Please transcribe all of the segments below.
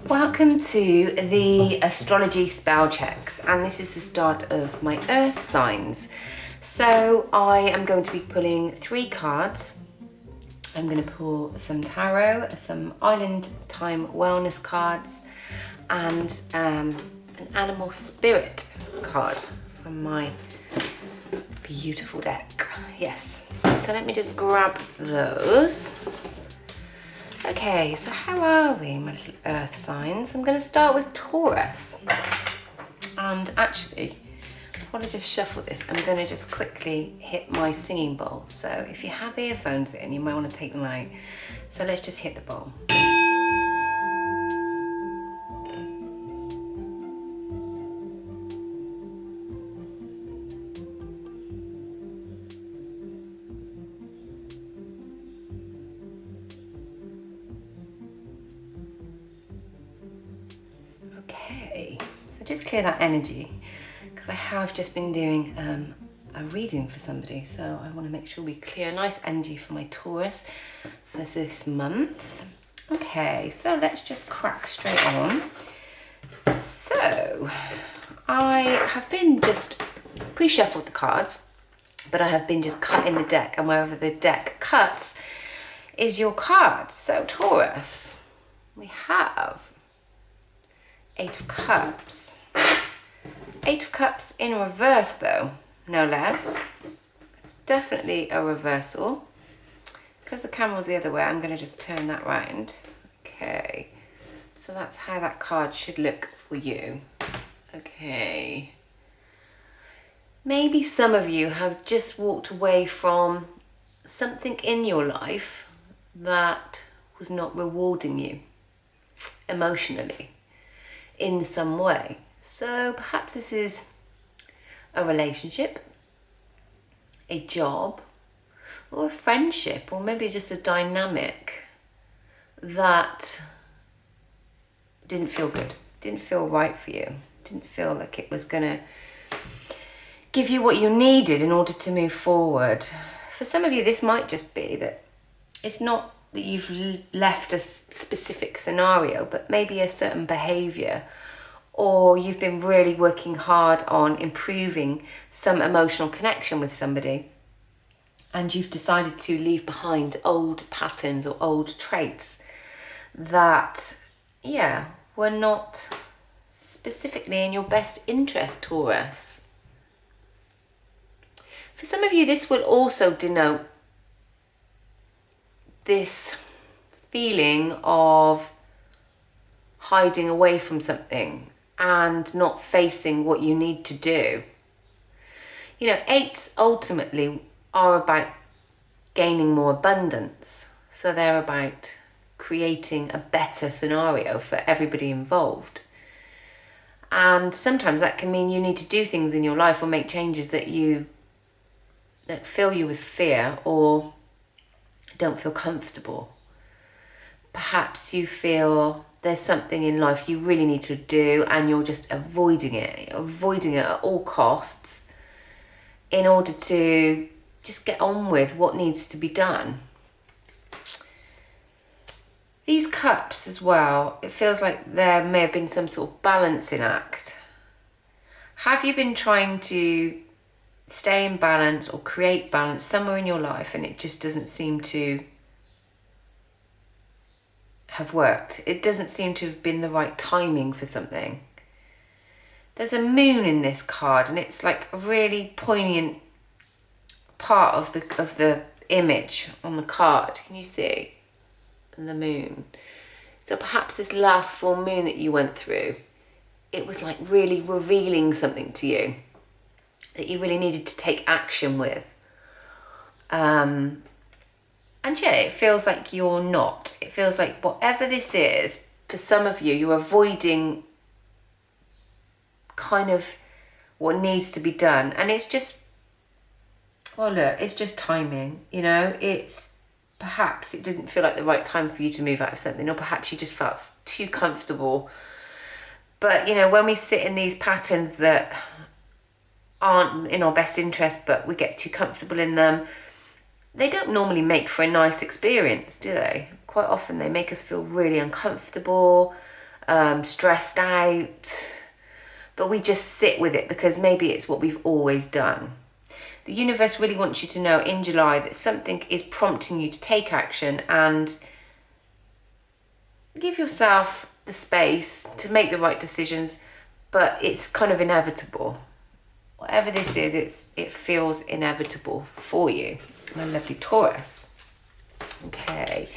Welcome to the Astrology SpellChecks, and this is the start of my Earth signs. So I am going to be pulling 3 cards. I'm going to pull some tarot, some island time wellness cards, and an animal spirit card from my beautiful deck. Yes, so let me just grab those. Okay, so how are we, my little earth signs? I'm going to start with Taurus. And actually, while I just shuffle this, I'm going to just quickly hit my singing bowl. So if you have earphones in, you might want to take them out. So let's just hit the bowl. Okay, so just clear that energy, because I have just been doing a reading for somebody, so I want to make sure we clear a nice energy for my Taurus for this month. Okay, so let's just crack straight on. So I have been just pre-shuffled the cards, but I have been just cutting the deck, and wherever the deck cuts is your card. So Taurus, we have 8 of Cups. 8 of Cups in reverse though, no less. It's definitely a reversal. Because the camera's the other way, I'm going to just turn that round. Okay, so that's how that card should look for you. Okay. Maybe some of you have just walked away from something in your life that was not rewarding you emotionally in some way. So perhaps this is a relationship, a job, or a friendship, or maybe just a dynamic that didn't feel good, didn't feel right for you, didn't feel like it was gonna give you what you needed in order to move forward. For some of you, this might just be that it's not that you've left a specific scenario, but maybe a certain behavior, or you've been really working hard on improving some emotional connection with somebody, and you've decided to leave behind old patterns or old traits that, yeah, were not specifically in your best interest, Taurus. For some of you, this will also denote this feeling of hiding away from something and not facing what you need to do. You know, 8s ultimately are about gaining more abundance. So they're about creating a better scenario for everybody involved. And sometimes that can mean you need to do things in your life or make changes that fill you with fear or don't feel comfortable. Perhaps you feel there's something in life you really need to do and you're just avoiding it at all costs in order to just get on with what needs to be done. These cups as well, it feels like there may have been some sort of balancing act. Have you been trying to stay in balance or create balance somewhere in your life and it just doesn't seem to have worked? It doesn't seem to have been the right timing for something. There's a moon in this card, and it's like a really poignant part of the image on the card. Can you see the moon? So perhaps this last full moon that you went through, it was like really revealing something to you that you really needed to take action with. And yeah, it feels like you're not. It feels like whatever this is, for some of you, you're avoiding kind of what needs to be done. And it's just, well, look, it's just timing, you know? It's perhaps it didn't feel like the right time for you to move out of something, or perhaps you just felt too comfortable. But, you know, when we sit in these patterns that aren't in our best interest, but we get too comfortable in them, they don't normally make for a nice experience, do they? Quite often they make us feel really uncomfortable. stressed out, but we just sit with it because maybe it's what we've always done. The universe really wants you to know in July that something is prompting you to take action and give yourself the space to make the right decisions, but it's kind of inevitable. Whatever this is, it feels inevitable for you, my lovely Taurus. Okay,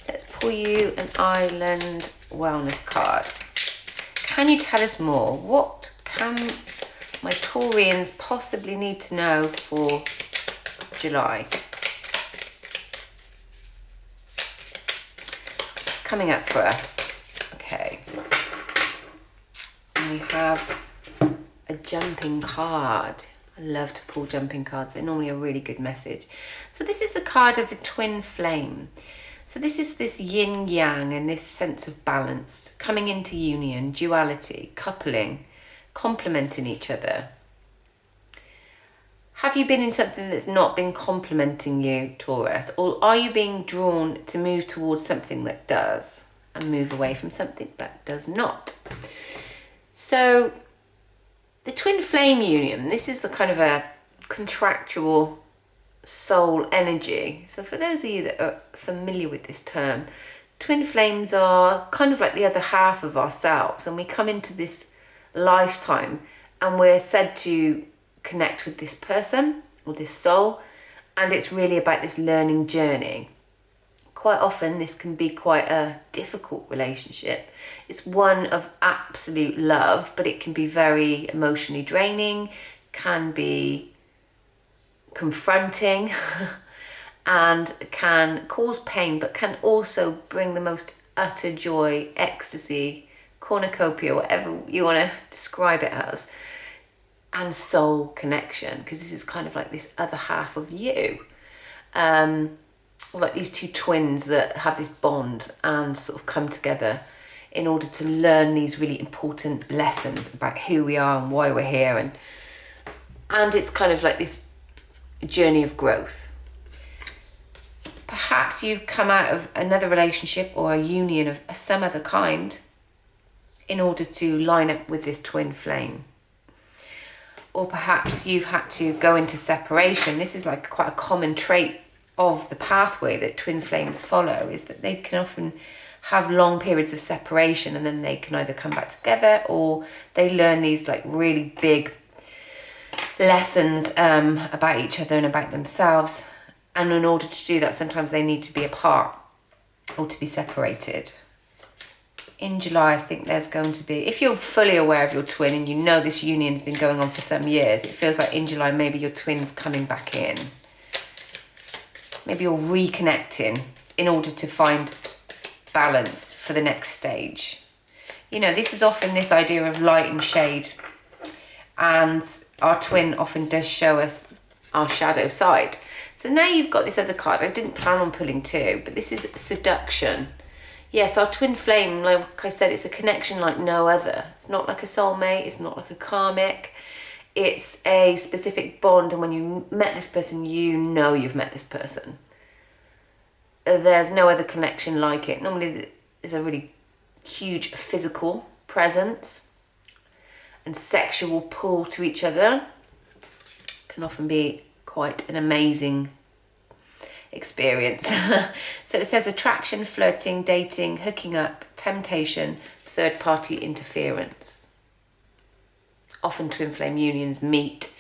let's pull you an Island Wellness card. Can you tell us more? What can my Taurians possibly need to know for July? What's coming up for us? Okay. And we have a jumping card. I love to pull jumping cards. They're normally a really good message. So this is the card of the twin flame. So this is this yin yang and this sense of balance, coming into union, duality, coupling, complementing each other. Have you been in something that's not been complementing you, Taurus? Or are you being drawn to move towards something that does and move away from something that does not? So the twin flame union, this is the kind of a contractual soul energy. So for those of you that are familiar with this term, twin flames are kind of like the other half of ourselves, and we come into this lifetime and we're said to connect with this person or this soul, and it's really about this learning journey. Quite often this can be quite a difficult relationship. It's one of absolute love, but it can be very emotionally draining, can be confronting and can cause pain, but can also bring the most utter joy, ecstasy, cornucopia, whatever you want to describe it as, and soul connection, because this is kind of like this other half of you, like these two twins that have this bond and sort of come together in order to learn these really important lessons about who we are and why we're here, and it's kind of like this journey of growth. Perhaps you've come out of another relationship or a union of some other kind in order to line up with this twin flame. Or perhaps you've had to go into separation. This is like quite a common trait of the pathway that twin flames follow, is that they can often have long periods of separation and then they can either come back together or they learn these like really big lessons about each other and about themselves, and in order to do that sometimes they need to be apart or to be separated. In July, I think there's going to be, if you're fully aware of your twin and you know this union's been going on for some years, it feels like in July maybe your twin's coming back in. Maybe you're reconnecting in order to find balance for the next stage. You know, this is often this idea of light and shade, and our twin often does show us our shadow side. So now you've got this other card. I didn't plan on pulling two, but this is seduction. Yes, our twin flame, like I said, it's a connection like no other. It's not like a soulmate, it's not like a karmic. It's a specific bond, and when you met this person, you know you've met this person. There's no other connection like it. Normally there's a really huge physical presence and sexual pull to each other. Can often be quite an amazing experience. So it says attraction, flirting, dating, hooking up, temptation, third-party interference. Often twin flame unions meet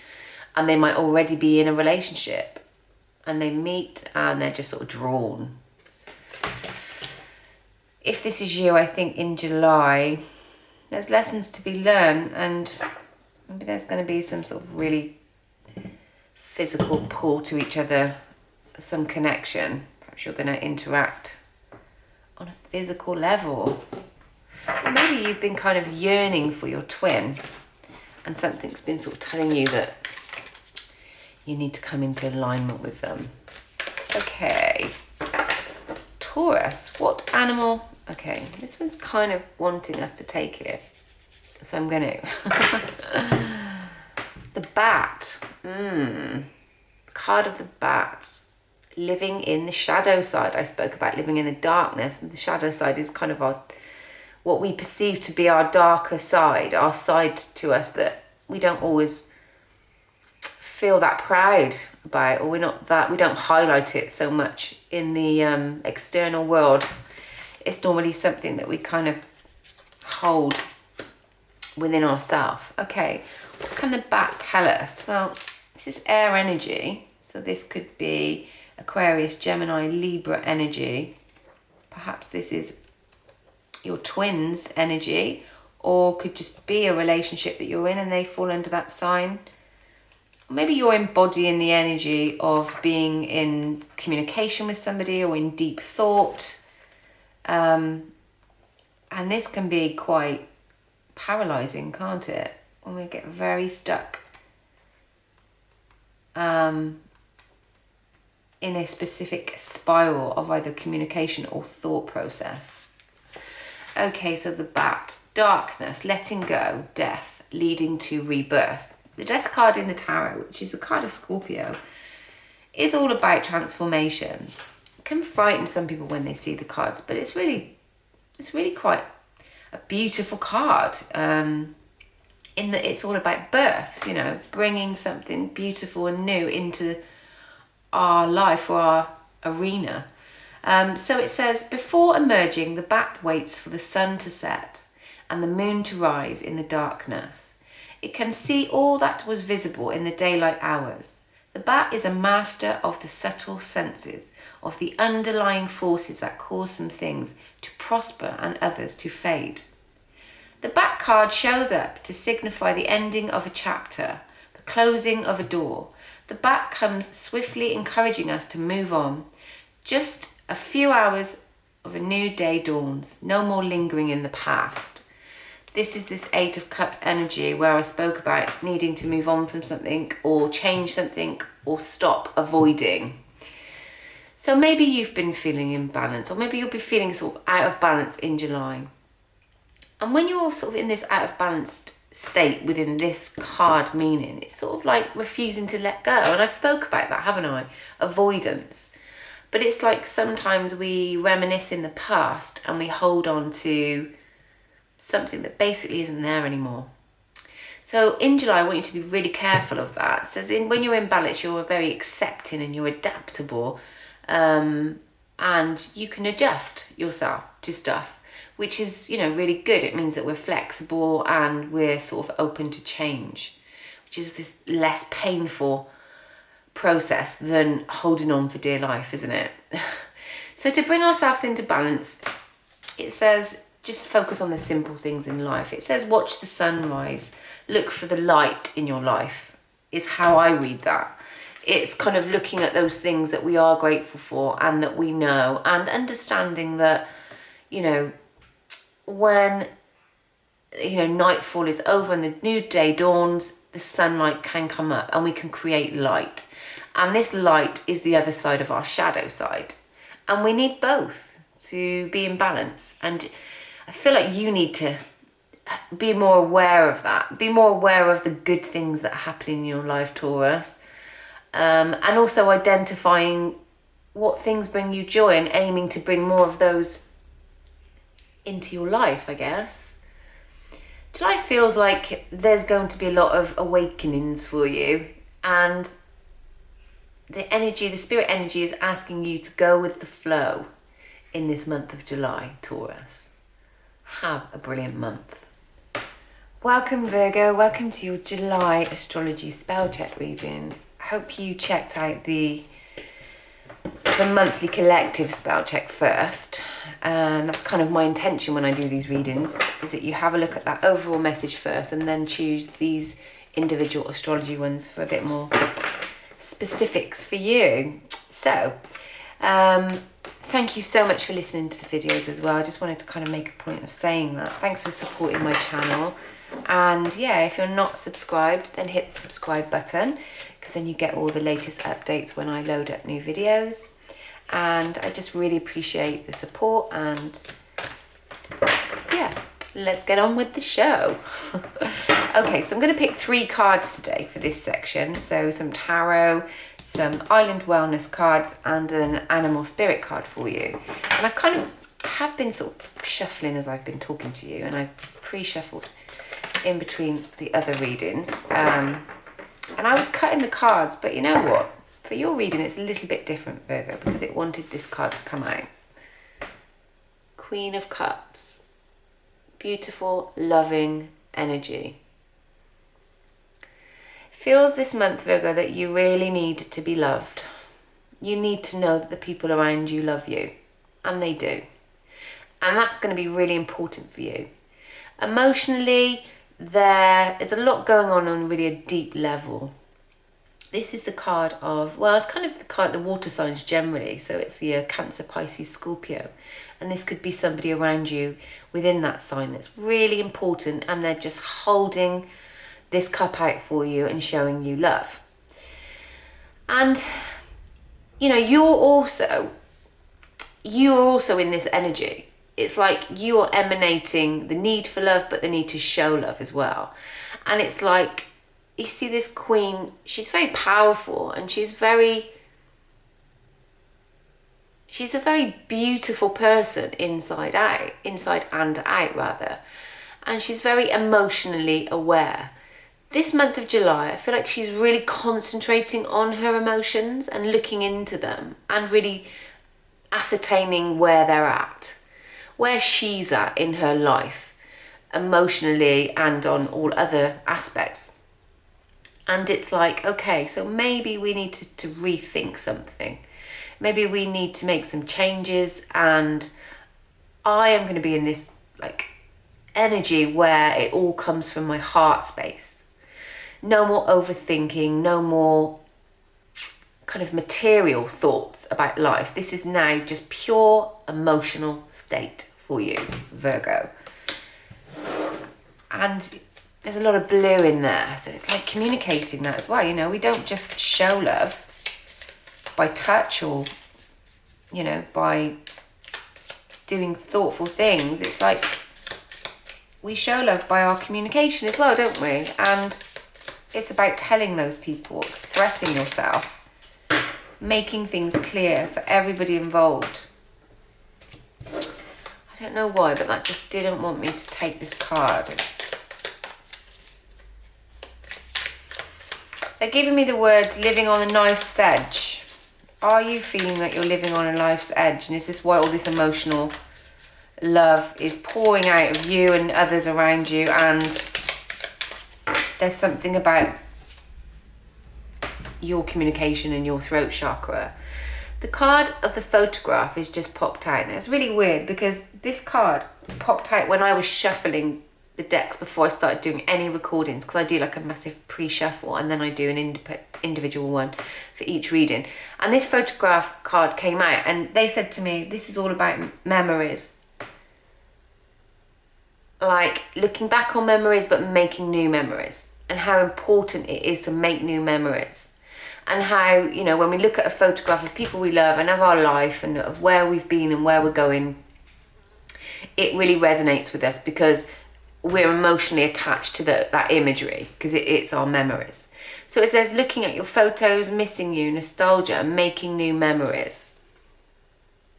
and they might already be in a relationship, and they meet and they're just sort of drawn. If this is you, I think in July there's lessons to be learned, and maybe there's going to be some sort of really physical pull to each other, some connection. Perhaps you're going to interact on a physical level. Or maybe you've been kind of yearning for your twin and something's been sort of telling you that you need to come into alignment with them. Okay, Taurus, what animal? Okay, this one's kind of wanting us to take it, so I'm going to. The bat. Card of the bat. Living in the shadow side. I spoke about living in the darkness, and the shadow side is kind of our what we perceive to be our darker side, our side to us that we don't always feel that proud about, or we don't highlight it so much in the external world. It's normally something that we kind of hold within ourselves. Okay, what can the bat tell us? Well, this is air energy, so this could be Aquarius, Gemini, Libra energy. Perhaps this is your twins energy, or could just be a relationship that you're in and they fall under that sign. Maybe you're embodying the energy of being in communication with somebody or in deep thought. And this can be quite paralyzing, can't it? When we get very stuck in a specific spiral of either communication or thought process. Okay, so the bat, darkness, letting go, death, leading to rebirth. The Death card in the Tarot, which is the card of Scorpio, is all about transformation. It can frighten some people when they see the cards, but it's really quite a beautiful card. In that it's all about births, you know, bringing something beautiful and new into our life or our arena. So it says, before emerging, the bat waits for the sun to set and the moon to rise in the darkness. It can see all that was visible in the daylight hours. The bat is a master of the subtle senses, of the underlying forces that cause some things to prosper and others to fade. The bat card shows up to signify the ending of a chapter, the closing of a door. The bat comes swiftly encouraging us to move on. Just a few hours of a new day dawns, no more lingering in the past. This is this Eight of Cups energy where I spoke about needing to move on from something or change something or stop avoiding. So maybe you've been feeling imbalanced, or maybe you'll be feeling sort of out of balance in July. And when you're sort of in this out of balanced state within this card meaning, it's sort of like refusing to let go. And I've spoke about that, haven't I? Avoidance. But it's like sometimes we reminisce in the past and we hold on to something that basically isn't there anymore. So in July, I want you to be really careful of that. It says when you're in balance, you're very accepting and you're adaptable, and you can adjust yourself to stuff, which is, you know, really good. It means that we're flexible and we're sort of open to change, which is this less painful process than holding on for dear life, isn't it? So to bring ourselves into balance, it says just focus on the simple things in life. It says watch the sunrise, look for the light in your life, is how I read that. It's kind of looking at those things that we are grateful for and that we know, and understanding that, you know, when, you know, nightfall is over and the new day dawns, the sunlight can come up and we can create light. And this light is the other side of our shadow side. And we need both to be in balance. And I feel like you need to be more aware of that. Be more aware of the good things that happen in your life, Taurus. And also identifying what things bring you joy and aiming to bring more of those into your life, I guess. July feels like there's going to be a lot of awakenings for you. And the energy, the spirit energy is asking you to go with the flow in this month of July, Taurus. Have a brilliant month. Welcome, Virgo. Welcome to your July Astrology SpellCheck reading. I hope you checked out the monthly collective SpellCheck first. And that's kind of my intention when I do these readings, is that you have a look at that overall message first and then choose these individual astrology ones for a bit more specifics for you. So, thank you so much for listening to the videos as well. I just wanted to kind of make a point of saying that. Thanks for supporting my channel. And yeah, if you're not subscribed, then hit the subscribe button, because then you get all the latest updates when I load up new videos. And I just really appreciate the support, and yeah, let's get on with the show. Okay, so I'm going to pick 3 cards today for this section. So some tarot, some island wellness cards, and an animal spirit card for you. And I kind of I have been sort of shuffling as I've been talking to you, and I've pre-shuffled in between the other readings. And I was cutting the cards, but you know what? For your reading, it's a little bit different, Virgo, because it wanted this card to come out. Queen of Cups. Beautiful, loving energy. Feels this month, Virgo, that you really need to be loved. You need to know that the people around you love you, and they do. And that's going to be really important for you. Emotionally, there is a lot going on really a deep level. This is the card of, well, it's kind of the card, the water signs generally. So it's the Cancer, Pisces, Scorpio. And this could be somebody around you within that sign that's really important, and they're just holding this cup out for you and showing you love. And, you know, you're also in this energy. It's like you are emanating the need for love, but the need to show love as well. And it's like, you see this queen, she's very powerful, and she's a very beautiful person inside and out rather. And she's very emotionally aware. This month of July, I feel like she's really concentrating on her emotions and looking into them and really ascertaining where they're at, where she's at in her life, emotionally and on all other aspects. And it's like, okay, so maybe we need to rethink something. Maybe we need to make some changes, and I am going to be in this like energy where it all comes from my heart space. No more overthinking, no more kind of material thoughts about life. This is now just pure emotional state for you, Virgo. And there's a lot of blue in there, so it's like communicating that as well. You know, we don't just show love by touch or, you know, by doing thoughtful things. It's like we show love by our communication as well, don't we? And it's about telling those people, expressing yourself, making things clear for everybody involved. I don't know why, but that just didn't want me to take this card. They're giving me the words living on a knife's edge. Are you feeling that you're living on a life's edge? And is this why all this emotional love is pouring out of you and others around you? And there's something about your communication and your throat chakra. The card of the photograph is just popped out. And it's really weird because this card popped out when I was shuffling the decks before I started doing any recordings, because I do like a massive pre-shuffle and then I do an individual one for each reading. And this photograph card came out and they said to me, this is all about memories. Like looking back on memories but making new memories, and how important it is to make new memories. And how, you know, when we look at a photograph of people we love and of our life and of where we've been and where we're going, it really resonates with us because we're emotionally attached to that imagery, because it's our memories. So it says looking at your photos, missing you, nostalgia, and making new memories.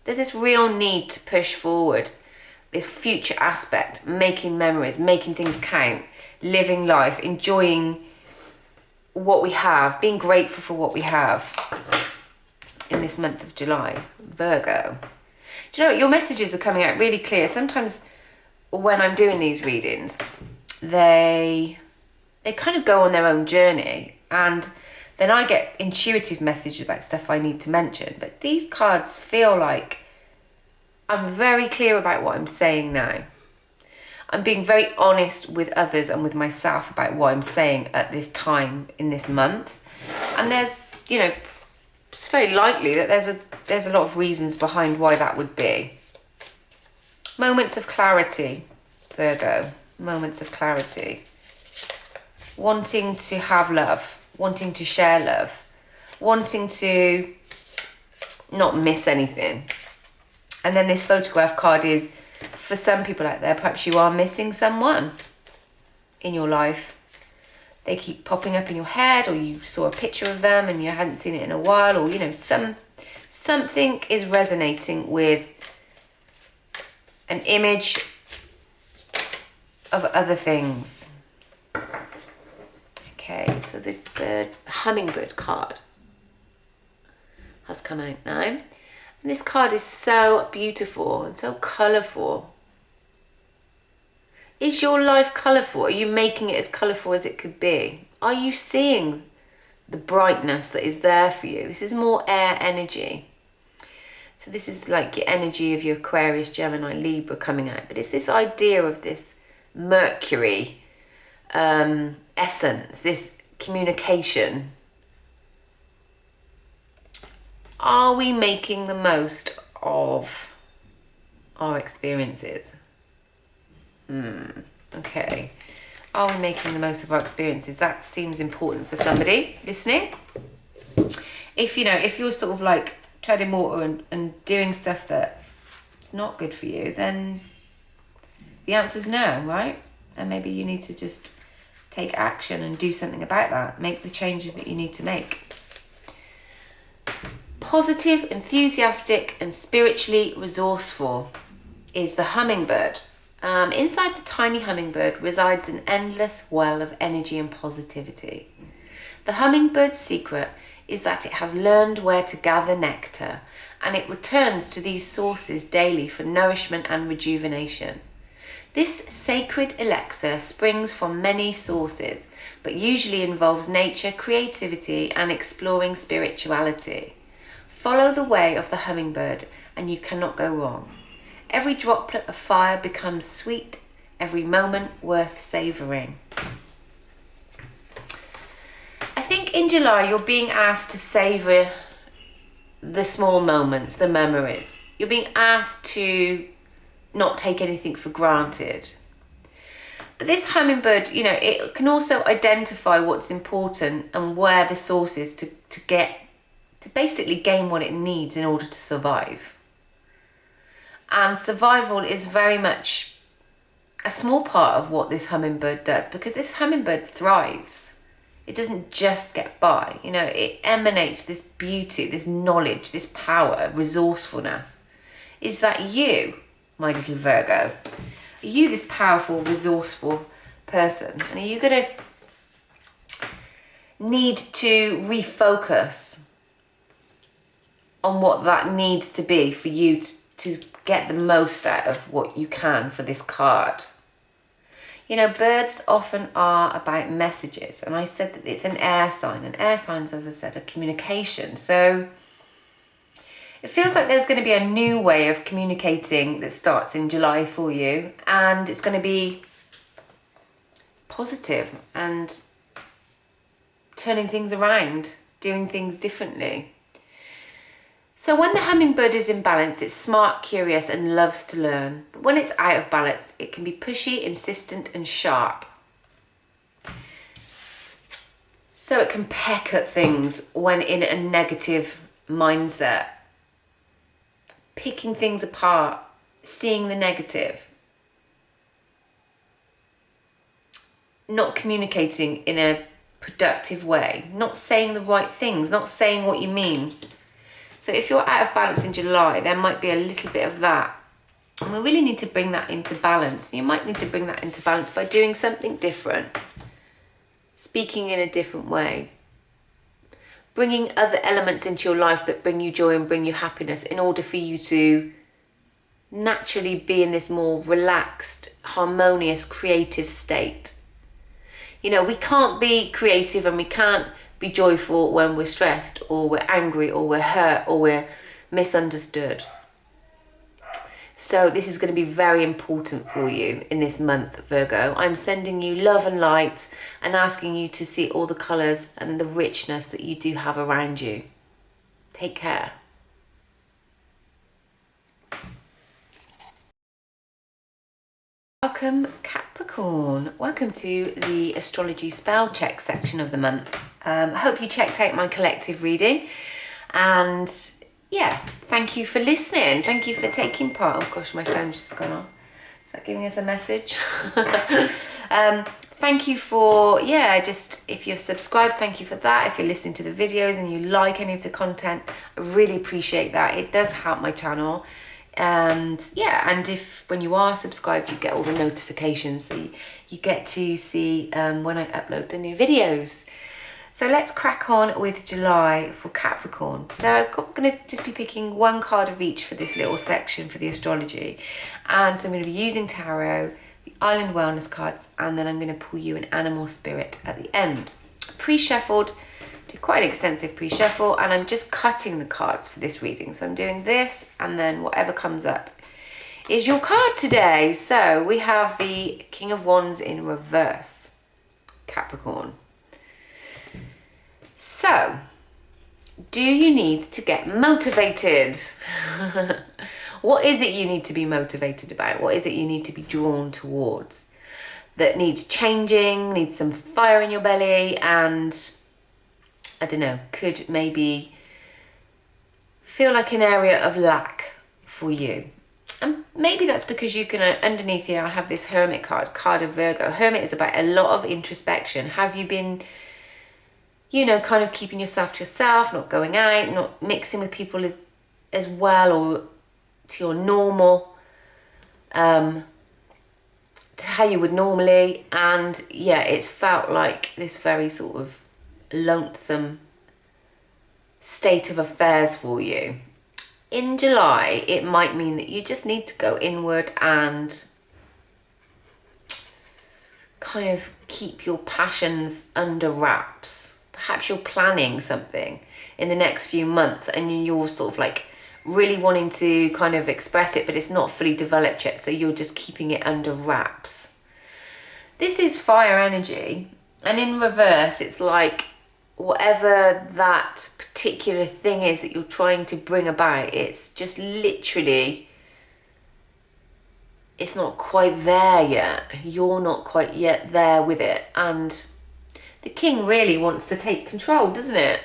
There's this real need to push forward this future aspect, making memories, making things count, living life, enjoying what we have, being grateful for what we have in this month of July, Virgo. Do you know what? Your messages are coming out really clear. Sometimes when I'm doing these readings, they kind of go on their own journey, and then I get intuitive messages about stuff I need to mention. But these cards feel like I'm very clear about what I'm saying now. I'm being very honest with others and with myself about what I'm saying at this time in this month. And there's, you know, it's very likely that there's a lot of reasons behind why that would be. Moments of clarity, Virgo. Moments of clarity. Wanting to have love. Wanting to share love. Wanting to not miss anything. And then this photograph card is, for some people out there, perhaps you are missing someone in your life. They keep popping up in your head, or you saw a picture of them and you hadn't seen it in a while, or, you know, something is resonating with an image of other things. Okay, so the hummingbird card has come out now. And this card is so beautiful and so colourful. Is your life colourful? Are you making it as colourful as it could be? Are you seeing the brightness that is there for you? This is more air energy. So this is like your energy of your Aquarius, Gemini, Libra coming out. But it's this idea of this Mercury essence, this communication. Are we making the most of our experiences? Okay. Are we making the most of our experiences? That seems important for somebody listening. If you're sort of like treading water and doing stuff that's not good for you, then the answer's no, right? And maybe you need to just take action and do something about that. Make the changes that you need to make. Positive, enthusiastic, and spiritually resourceful is the hummingbird. Inside the tiny hummingbird resides an endless well of energy and positivity. The hummingbird's secret is that it has learned where to gather nectar, and it returns to these sources daily for nourishment and rejuvenation. This sacred elixir springs from many sources, but usually involves nature, creativity, and exploring spirituality. Follow the way of the hummingbird, and you cannot go wrong. Every droplet of fire becomes sweet, every moment worth savouring. I think in July you're being asked to savour the small moments, the memories. You're being asked to not take anything for granted. But this hummingbird, it can also identify what's important and where the source is to basically gain what it needs in order to survive. And survival is very much a small part of what this hummingbird does, because this hummingbird thrives. It doesn't just get by, it emanates this beauty, this knowledge, this power, resourcefulness. Is that you, my little Virgo? Are you this powerful, resourceful person? And are you going to need to refocus on what that needs to be for you to get the most out of what you can for this card? Birds often are about messages, and I said that it's an air sign, and air signs, as I said, are communication. So it feels like there's going to be a new way of communicating that starts in July for you, and it's going to be positive and turning things around, doing things differently. So when the hummingbird is in balance, it's smart, curious, and loves to learn. But when it's out of balance, it can be pushy, insistent, and sharp. So it can peck at things when in a negative mindset, picking things apart, seeing the negative, not communicating in a productive way, not saying the right things, not saying what you mean. So if you're out of balance in July, there might be a little bit of that. And we really need to bring that into balance. You might need to bring that into balance by doing something different, speaking in a different way, bringing other elements into your life that bring you joy and bring you happiness in order for you to naturally be in this more relaxed, harmonious, creative state. We can't be creative and we can't be joyful when we're stressed or we're angry or we're hurt or we're misunderstood. So this is going to be very important for you in this month, Virgo. I'm sending you love and light and asking you to see all the colours and the richness that you do have around you. Take care. Welcome, Capricorn. Welcome to the Astrology SpellCheck section of the month. I hope you checked out my collective reading, and thank you for listening. Thank you for taking part. Oh gosh, my phone's just gone off. Is that giving us a message? Thank you for, just if you've subscribed, thank you for that. If you're listening to the videos and you like any of the content, I really appreciate that. It does help my channel. And yeah, and if when you are subscribed, you get all the notifications, so you get to see when I upload the new videos. So let's crack on with July for Capricorn. So I'm going to just be picking one card of each for this little section for the astrology. And so I'm going to be using tarot, the Island Wellness cards, and then I'm going to pull you an animal spirit at the end. Pre-shuffled, did quite an extensive pre-shuffle, and I'm just cutting the cards for this reading. So I'm doing this, and then whatever comes up is your card today. So we have the King of Wands in reverse, Capricorn. So, do you need to get motivated? What is it you need to be motivated about? What is it you need to be drawn towards? That needs changing, needs some fire in your belly, and I don't know, could maybe feel like an area of lack for you. And maybe that's because you can, underneath here, I have this Hermit card of Virgo. Hermit is about a lot of introspection. Have you been, you know, kind of keeping yourself to yourself, not going out, not mixing with people as well, or to your normal, to how you would normally. And yeah, it's felt like this very sort of lonesome state of affairs for you. In July, it might mean that you just need to go inward and kind of keep your passions under wraps. Perhaps you're planning something in the next few months and you're sort of like really wanting to kind of express it, but it's not fully developed yet, so you're just keeping it under wraps. This is fire energy, and in reverse, it's like whatever that particular thing is that you're trying to bring about, it's just literally, it's not quite there yet. You're not quite yet there with it, and the king really wants to take control, doesn't it?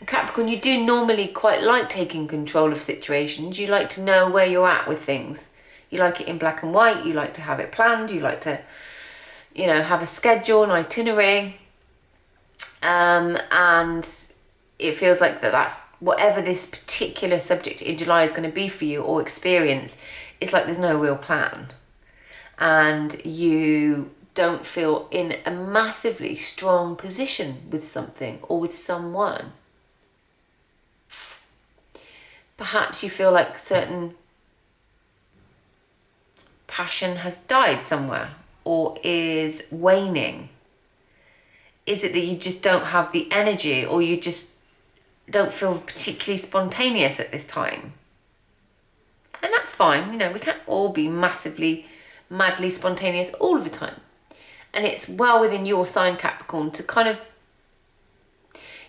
And Capricorn, you do normally quite like taking control of situations. You like to know where you're at with things. You like it in black and white. You like to have it planned. You like to, you know, have a schedule, an itinerary. And it feels like that's whatever this particular subject in July is going to be for you or experience. It's like there's no real plan. And you don't feel in a massively strong position with something or with someone. Perhaps you feel like certain passion has died somewhere or is waning. Is it that you just don't have the energy, or you just don't feel particularly spontaneous at this time? And that's fine. You know, we can't all be massively, madly spontaneous all of the time. And it's well within your sign, Capricorn, to kind of,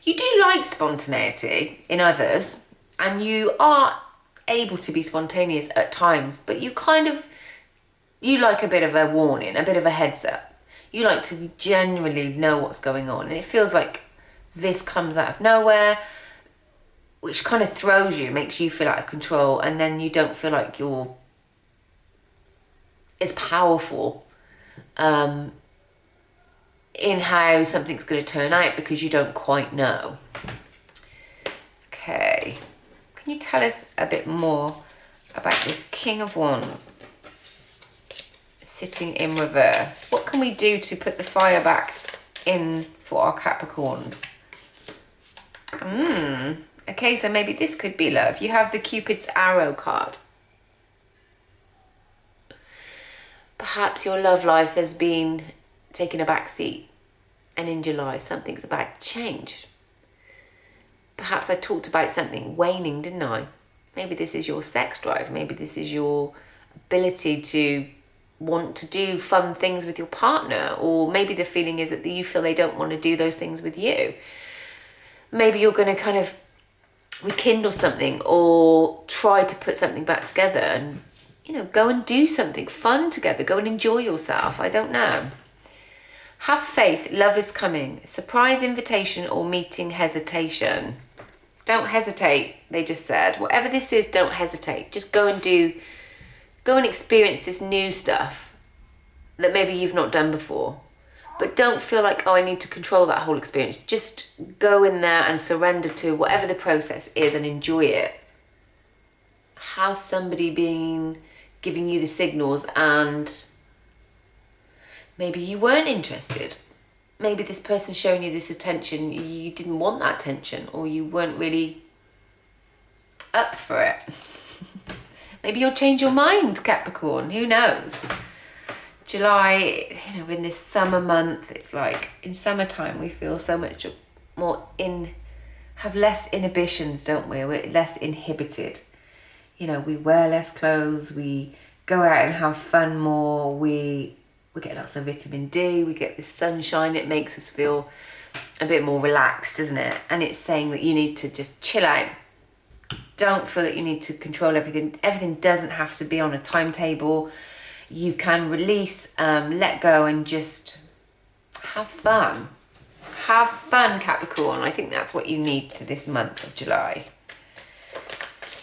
you do like spontaneity in others, and you are able to be spontaneous at times, but you like a bit of a warning, a bit of a heads up. You like to genuinely know what's going on. And it feels like this comes out of nowhere, which kind of throws you, makes you feel out of control. And then you don't feel like you're as powerful in how something's going to turn out, because you don't quite know. Okay. Can you tell us a bit more about this King of Wands sitting in reverse? What can we do to put the fire back in for our Capricorns? Okay, so maybe this could be love. You have the Cupid's arrow card. Perhaps your love life has been taking a back seat, and in July something's about to change. Perhaps I talked about something waning, didn't I? Maybe this is your sex drive. Maybe this is your ability to want to do fun things with your partner, or maybe the feeling is that you feel they don't want to do those things with you. Maybe you're going to kind of rekindle something or try to put something back together and, you know, go and do something fun together, go and enjoy yourself. I don't know. Have faith, love is coming. Surprise invitation or meeting hesitation. Don't hesitate, they just said. Whatever this is, don't hesitate. Just go and experience this new stuff that maybe you've not done before. But don't feel like, oh, I need to control that whole experience. Just go in there and surrender to whatever the process is and enjoy it. Has somebody been giving you the signals and maybe you weren't interested? Maybe this person showing you this attention, you didn't want that attention, or you weren't really up for it. Maybe you'll change your mind, Capricorn, who knows? July, you know, in this summer month, it's like in summertime we feel so much more have less inhibitions, don't we? We're less inhibited. You know, we wear less clothes, we go out and have fun more, we get lots of vitamin D, we get this sunshine, it makes us feel a bit more relaxed, doesn't it? And it's saying that you need to just chill out. Don't feel that you need to control everything. Everything doesn't have to be on a timetable. You can release, let go, and just have fun. Have fun, Capricorn. I think that's what you need for this month of July.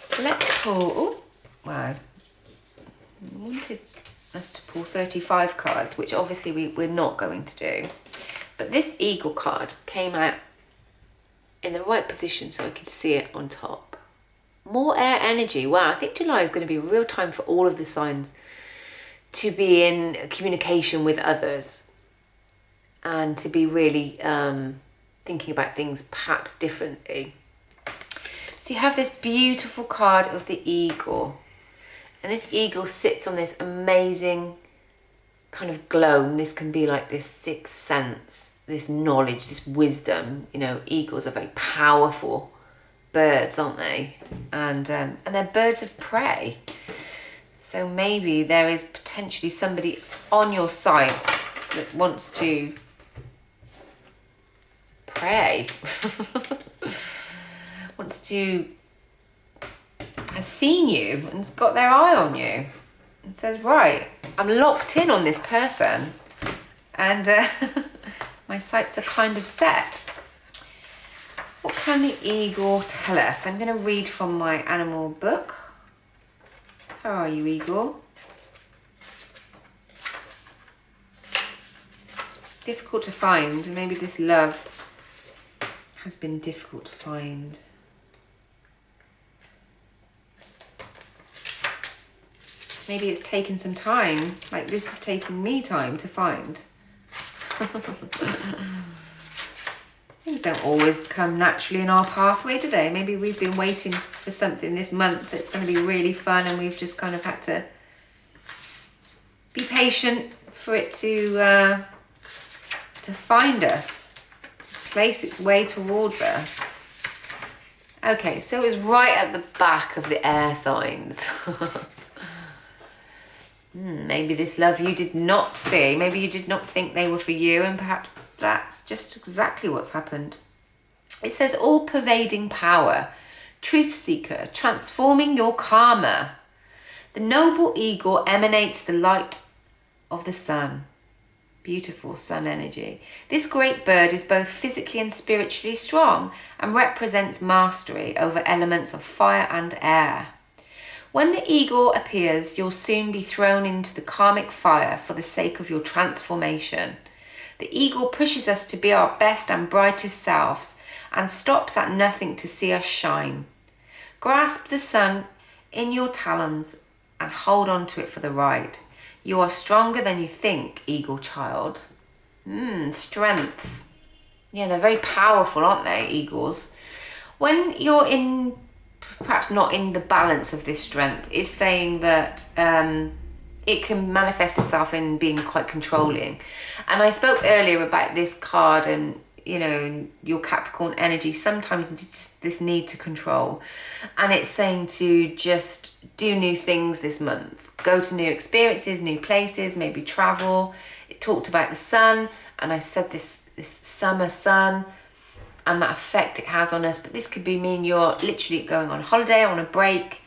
So let's pull, oh, wow. I wanted us to pull 35 cards, which obviously we're not going to do. But this Eagle card came out in the right position so I could see it on top. More air energy. Wow, I think July is going to be a real time for all of the signs to be in communication with others and to be really thinking about things perhaps differently. So you have this beautiful card of the eagle, and this eagle sits on this amazing kind of globe. This can be like this sixth sense, this knowledge, this wisdom. You know, eagles are very powerful birds, aren't they? And they're birds of prey. So maybe there is potentially somebody on your sites that wants to prey, has seen you and has got their eye on you and says, right, I'm locked in on this person and my sights are kind of set. What can the eagle tell us? I'm going to read from my animal book. How are you, eagle? Difficult to find. Maybe this love has been difficult to find. Maybe it's taken some time, like this is taking me time to find. Things don't always come naturally in our pathway, do they? Maybe we've been waiting for something this month that's going to be really fun and we've just kind of had to be patient for it to find us, to place its way towards us. Okay, so it's right at the back of the air signs. Maybe this love you did not see, maybe you did not think they were for you, and perhaps that's just exactly what's happened. It says all-pervading power, truth seeker, transforming your karma. The noble eagle emanates the light of the sun. Beautiful sun energy. This great bird is both physically and spiritually strong and represents mastery over elements of fire and air. When the eagle appears, you'll soon be thrown into the karmic fire for the sake of your transformation. The eagle pushes us to be our best and brightest selves and stops at nothing to see us shine. Grasp the sun in your talons and hold on to it for the ride. You are stronger than you think, eagle child. Strength. Yeah, they're very powerful, aren't they, eagles? When you're in, perhaps not in the balance of this strength, it's saying that it can manifest itself in being quite controlling. And I spoke earlier about this card and, you know, your Capricorn energy, sometimes just this need to control. And it's saying to just do new things this month. Go to new experiences, new places, maybe travel. It talked about the sun, and I said this summer sun and that effect it has on us. But this could be mean you're literally going on holiday, on a break,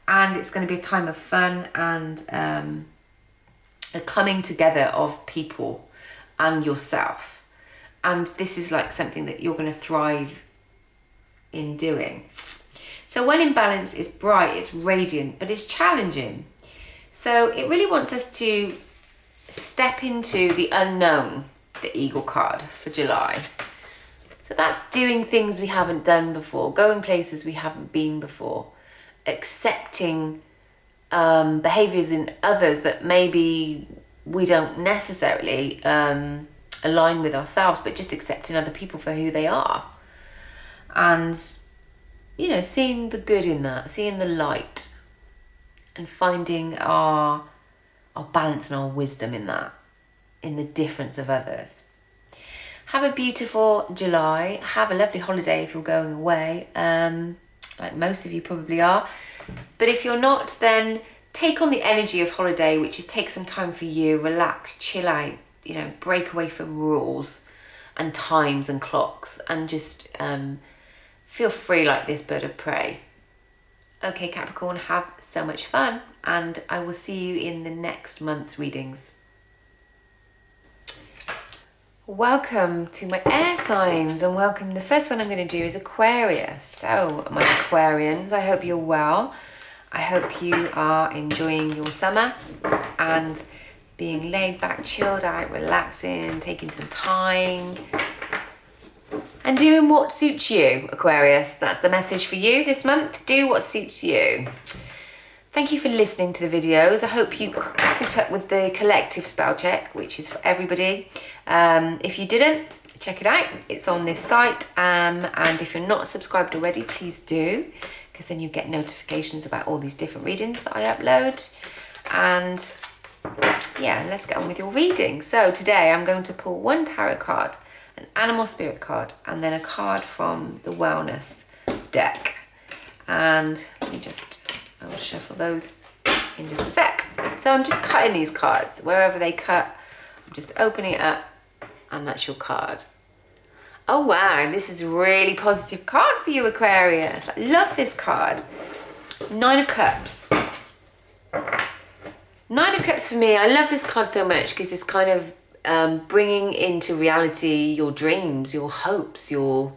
and it's going to be a time of fun and a coming together of people and yourself. And this is like something that you're going to thrive in doing. So when in balance, it's bright, it's radiant, but it's challenging. So it really wants us to step into the unknown, the eagle card for July. So that's doing things we haven't done before, going places we haven't been before, accepting behaviors in others that maybe we don't necessarily align with ourselves, but just accepting other people for who they are. And, you know, seeing the good in that, seeing the light, and finding our balance and our wisdom in that, in the difference of others. Have a beautiful July. Have a lovely holiday if you're going away, like most of you probably are. But if you're not, then take on the energy of holiday, which is take some time for you, relax, chill out, you know, break away from rules and times and clocks, and just feel free like this bird of prey. Okay, Capricorn, have so much fun, and I will see you in the next month's readings. Welcome to my air signs, and welcome. The first one I'm going to do is Aquarius. So, my Aquarians, I hope you're well. I hope you are enjoying your summer and being laid back, chilled out, relaxing, taking some time and doing what suits you, Aquarius. That's the message for you this month. Do what suits you. Thank you for listening to the videos. I hope you caught up with the collective spell check, which is for everybody. If you didn't, check it out. It's on this site. And if you're not subscribed already, please do, because then you get notifications about all these different readings that I upload. And yeah, let's get on with your reading. So today I'm going to pull one tarot card, an animal spirit card, and then a card from the wellness deck. And let me just, I will shuffle those in just a sec. So I'm just cutting these cards. Wherever they cut, I'm just opening it up, and that's your card. Oh wow, this is a really positive card for you, Aquarius. I love this card. 9 of Cups. 9 of Cups for me, I love this card so much because it's kind of bringing into reality your dreams, your hopes, your,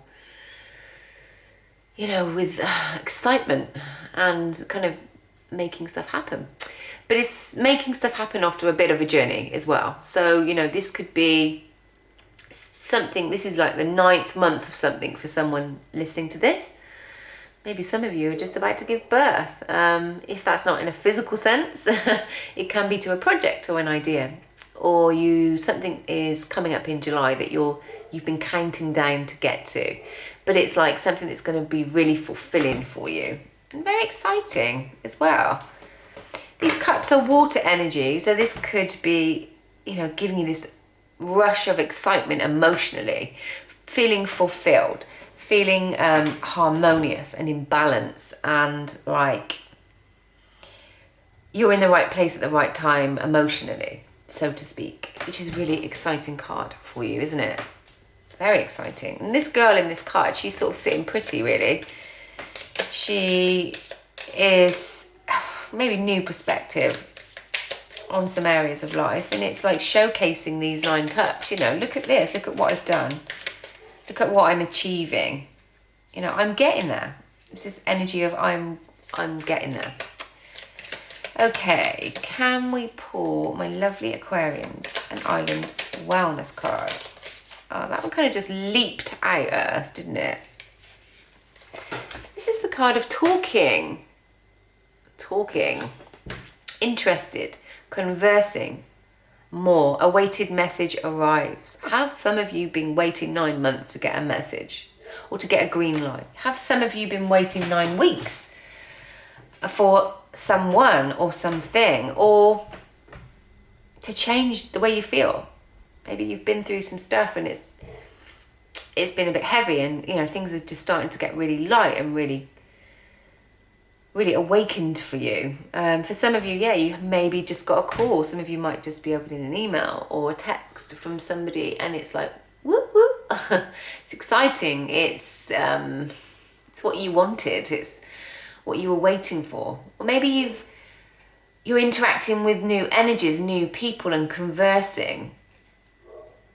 you know, with excitement and kind of making stuff happen. But it's making stuff happen after a bit of a journey as well. So, you know, this could be something, this is like the 9th month of something for someone listening to this. Maybe some of you are just about to give birth. If that's not in a physical sense, it can be to a project or an idea. Or something is coming up in July that you've been counting down to get to. But it's like something that's going to be really fulfilling for you. And very exciting as well. These cups are water energy. So this could be, you know, giving you this rush of excitement emotionally. Feeling fulfilled. Feeling harmonious and in balance, and like you're in the right place at the right time emotionally, so to speak, which is a really exciting card for you, isn't it? Very exciting. And this girl in this card, she's sort of sitting pretty, really. She is maybe new perspective on some areas of life, and it's like showcasing these 9 cups. You know, look at this, look at what I've done. Look at what I'm achieving. You know, I'm getting there. It's this energy of I'm getting there. Okay, can we pull, my lovely Aquarians, an Island Wellness card? Oh, that one kind of just leaped out at us, didn't it? This is the card of talking. Talking. Interested. Conversing. More. A waited message arrives. Have some of you been waiting 9 months to get a message or to get a green light? Have some of you been waiting 9 weeks for someone or something, or to change the way you feel? Maybe you've been through some stuff and it's been a bit heavy, and you know, things are just starting to get really light and really awakened for you. For some of you, yeah, you maybe just got a call. Some of you might just be opening an email or a text from somebody, and it's like, whoop, whoop. It's exciting. It's what you wanted. It's what you were waiting for. Or maybe you're interacting with new energies, new people, and conversing,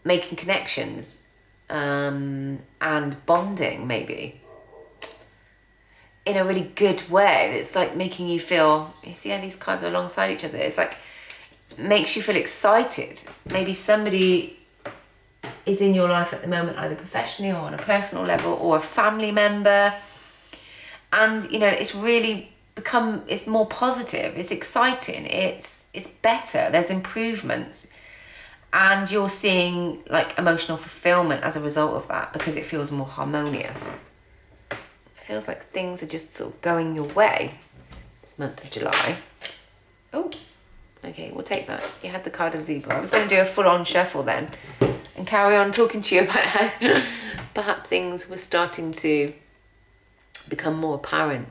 making connections, and bonding, maybe in a really good way. That's like making you feel, you see how these cards are alongside each other? It's like, makes you feel excited. Maybe somebody is in your life at the moment, either professionally or on a personal level, or a family member. And, you know, it's really it's more positive, it's exciting, it's better, there's improvements. And you're seeing like emotional fulfillment as a result of that because it feels more harmonious. It feels like things are just sort of going your way this month of July. Oh, okay, we'll take that. You had the card of Zebra. I was going to do a full-on shuffle then and carry on talking to you about how perhaps things were starting to become more apparent.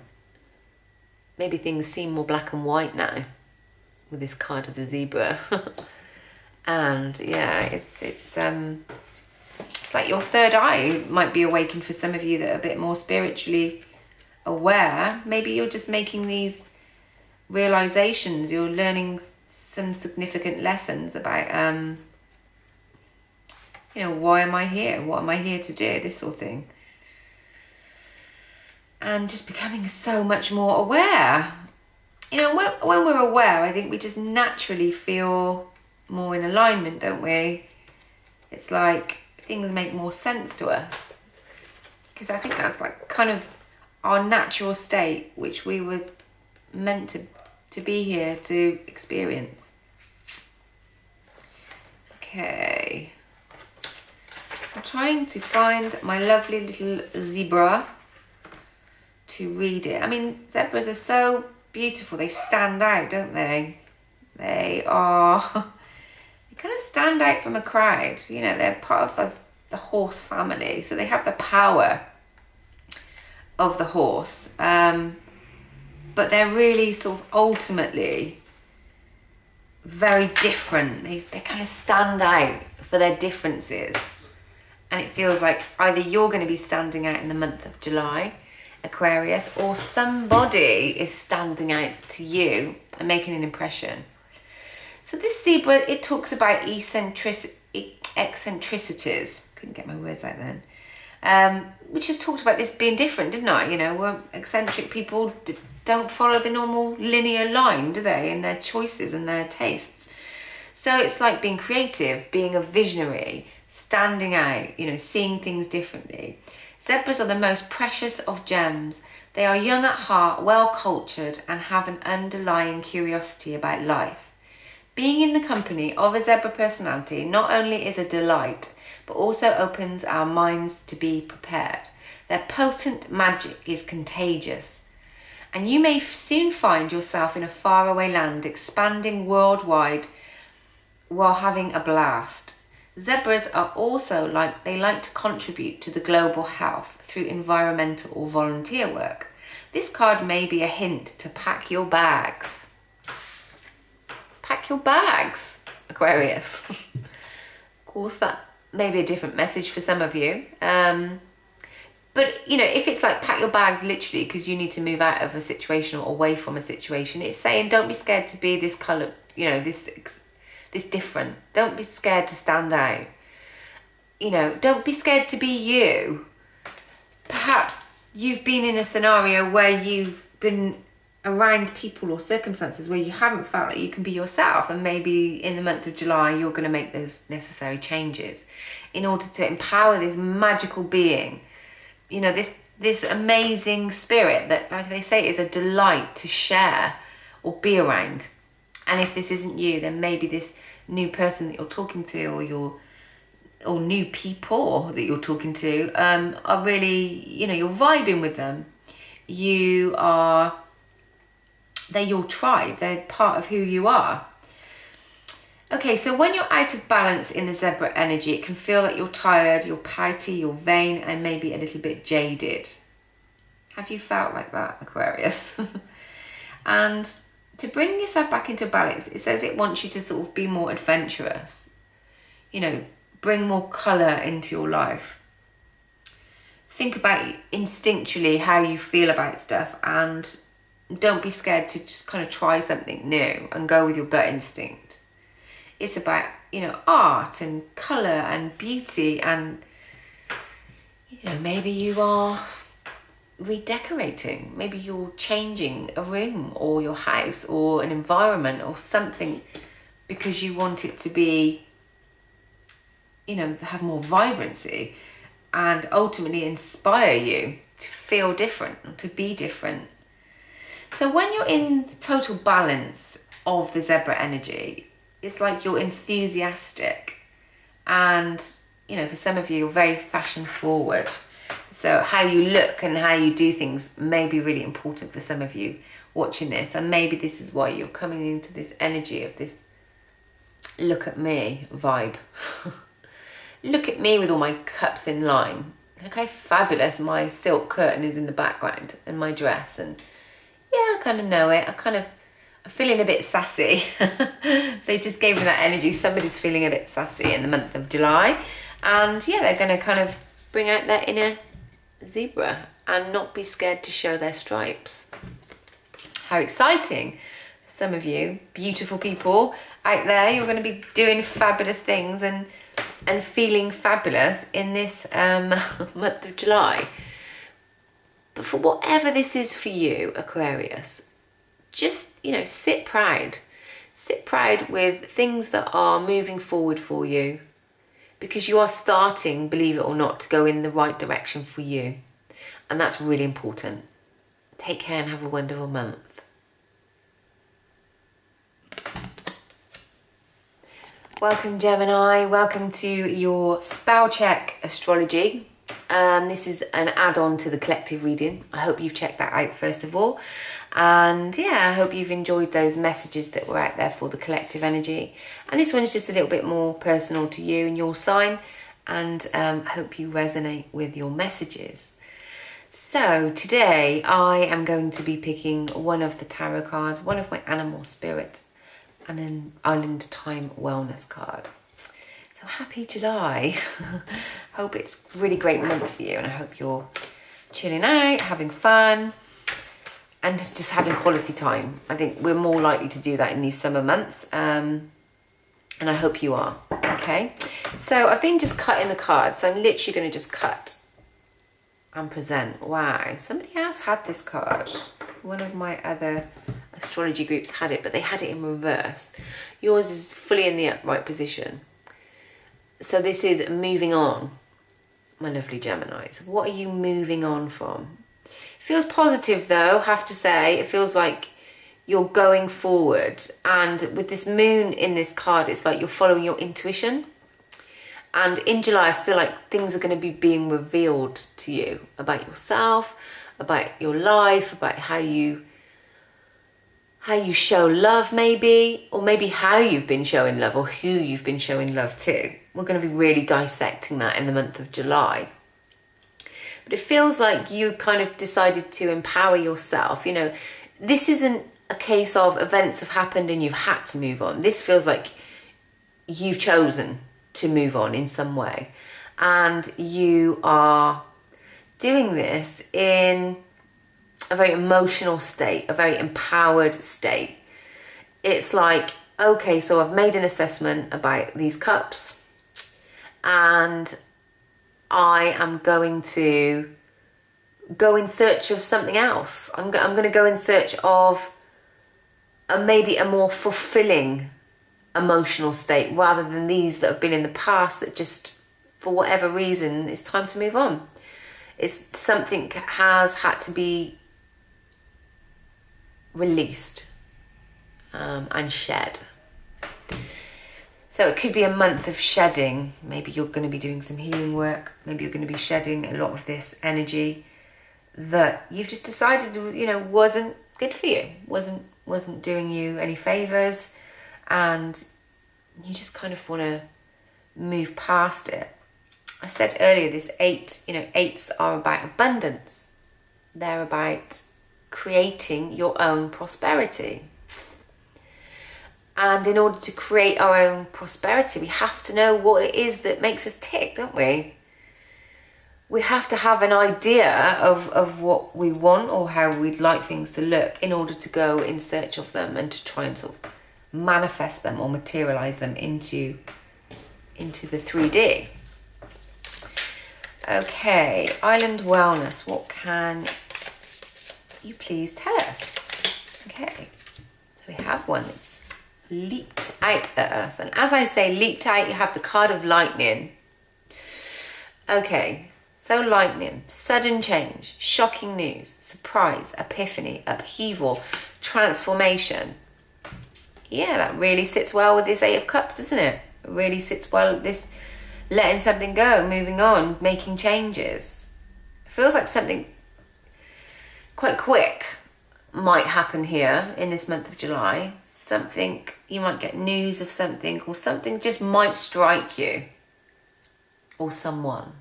Maybe things seem more black and white now with this card of the Zebra. And yeah, it's like your third eye might be awakened for some of you that are a bit more spiritually aware. Maybe you're just making these realizations, you're learning some significant lessons about, you know, why am I here? What am I here to do? This sort of thing. And just becoming so much more aware. You know, when we're aware, I think we just naturally feel more in alignment, don't we? It's like things make more sense to us. Because I think that's like kind of our natural state, which we were meant to be here to experience. Okay. I'm trying to find my lovely little zebra to read it. I mean, zebras are so beautiful. They stand out, don't they? They are... They kind of stand out from a crowd. You know, they're part of the horse family. So they have the power of the horse. But they're really sort of ultimately very different. They kind of stand out for their differences. And it feels like either you're going to be standing out in the month of July, Aquarius, or somebody is standing out to you and making an impression. So this zebra, it talks about eccentricities. Couldn't get my words out then. Which just talked about this being different, didn't I? You know, well, eccentric people don't follow the normal linear line, do they? In their choices and their tastes. So it's like being creative, being a visionary, standing out, you know, seeing things differently. Zebras are the most precious of gems. They are young at heart, well cultured, and have an underlying curiosity about life. Being in the company of a zebra personality not only is a delight, but also opens our minds to be prepared. Their potent magic is contagious. And you may soon find yourself in a faraway land, expanding worldwide while having a blast. Zebras are also like to contribute to the global health through environmental or volunteer work. This card may be a hint to pack your bags. Pack your bags, Aquarius. Of course, that may be a different message for some of you. But, you know, if it's like pack your bags literally because you need to move out of a situation or away from a situation, it's saying don't be scared to be this colour, you know, this different. Don't be scared to stand out. You know, don't be scared to be you. Perhaps you've been in a scenario where you've been around people or circumstances where you haven't felt like you can be yourself, and maybe in the month of July you're going to make those necessary changes in order to empower this magical being, you know, this amazing spirit that, like they say, is a delight to share or be around. And if this isn't you, then maybe this new person that you're talking to, or new people that you're talking to, are really, you know, you're vibing with them. They're your tribe. They're part of who you are. Okay, so when you're out of balance in the zebra energy, it can feel like you're tired, you're pouty, you're vain, and maybe a little bit jaded. Have you felt like that, Aquarius? And to bring yourself back into balance, it says it wants you to sort of be more adventurous. You know, bring more colour into your life. Think about instinctually how you feel about stuff, and don't be scared to just kind of try something new and go with your gut instinct. It's about, you know, art and colour and beauty, and, you know, maybe you are redecorating. Maybe you're changing a room or your house or an environment or something because you want it to be, you know, have more vibrancy and ultimately inspire you to feel different, to be different. So when you're in the total balance of the Zebra energy, it's like you're enthusiastic, and you know, for some of you, you're very fashion forward. So how you look and how you do things may be really important for some of you watching this, and maybe this is why you're coming into this energy of this look at me vibe. Look at me with all my cups in line. Look how fabulous my silk curtain is in the background and my dress, and yeah, I kind of know it. I'm feeling a bit sassy. They just gave me that energy. Somebody's feeling a bit sassy in the month of July, and yeah, they're going to kind of bring out their inner zebra and not be scared to show their stripes. How exciting. Some of you beautiful people out there, you're going to be doing fabulous things and feeling fabulous in this month of July. But for whatever this is for you, Aquarius, just, you know, sit proud. Sit proud with things that are moving forward for you, because you are starting, believe it or not, to go in the right direction for you. And that's really important. Take care and have a wonderful month. Welcome, Gemini. Welcome to your SpellCheck astrology. This is an add-on to the collective reading. I hope you've checked that out first of all. And yeah, I hope you've enjoyed those messages that were out there for the collective energy. And this one's just a little bit more personal to you and your sign. And I hope you resonate with your messages. So today I am going to be picking one of the tarot cards, one of my animal spirit, and an Island Time Wellness card. So happy July. Hope it's a really great month for you, and I hope you're chilling out, having fun, and just having quality time. I think we're more likely to do that in these summer months, and I hope you are. Okay, so I've been just cutting the cards, so I'm literally going to just cut and present. Wow, somebody else had this card. One of my other astrology groups had it, but they had it in reverse. Yours is fully in the upright position. So this is moving on, my lovely Geminis. What are you moving on from? It feels positive though, have to say. It feels like you're going forward. And with this moon in this card, it's like you're following your intuition. And in July, I feel like things are going to be being revealed to you about yourself, about your life, about how you show love maybe, or maybe how you've been showing love or who you've been showing love to. We're going to be really dissecting that in the month of July. But it feels like you kind of decided to empower yourself. You know, this isn't a case of events have happened and you've had to move on. This feels like you've chosen to move on in some way. And you are doing this in a very emotional state, a very empowered state. It's like, okay, so I've made an assessment about these cups and I am going to go in search of something else. I'm going to go in search of maybe a more fulfilling emotional state rather than these that have been in the past that just, for whatever reason, it's time to move on. It's something has had to be released and shed. So it could be a month of shedding. Maybe you're going to be doing some healing work. Maybe you're going to be shedding a lot of this energy that you've just decided, you know, wasn't good for you, wasn't doing you any favors, and you just kind of want to move past it. I said earlier, this 8, you know, 8s are about abundance. They're about creating your own prosperity. And in order to create our own prosperity, we have to know what it is that makes us tick, don't we? We have to have an idea of what we want or how we'd like things to look in order to go in search of them and to try and sort of manifest them or materialize them into the 3D. Okay, Island Wellness, what can you please tell us? Okay, so we have one that's leaped out at us, and as I say leaped out, you have the card of lightning. Okay, So lightning, sudden change, shocking news, surprise, epiphany, upheaval, transformation. Yeah, that really sits well with this Eight of Cups, doesn't it? It really sits well with this letting something go, moving on, making changes. It feels like something quite quick might happen here in this month of July. Something, you might get news of something, or something just might strike you or someone.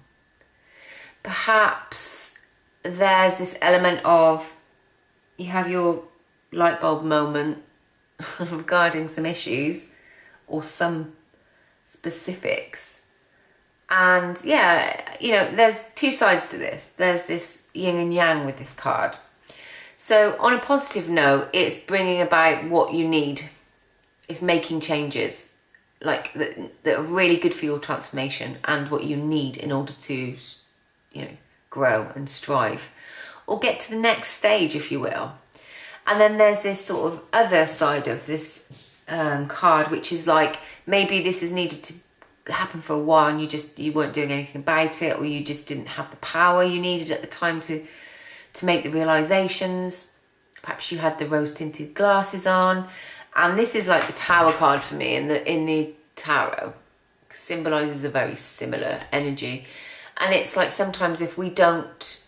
Perhaps there's this element of you have your light bulb moment regarding some issues or some specifics. And yeah, you know, there's two sides to this. There's this yin and yang with this card. So on a positive note, it's bringing about what you need. It's making changes like that are really good for your transformation and what you need in order to, you know, grow and strive or get to the next stage, if you will. And then there's this sort of other side of this card, which is like maybe this is needed to happen for a while and you weren't doing anything about it, or you just didn't have the power you needed at the time to make the realizations. Perhaps you had the rose tinted glasses on, and this is like the Tower card for me in the tarot. Symbolizes a very similar energy, and it's like sometimes if we don't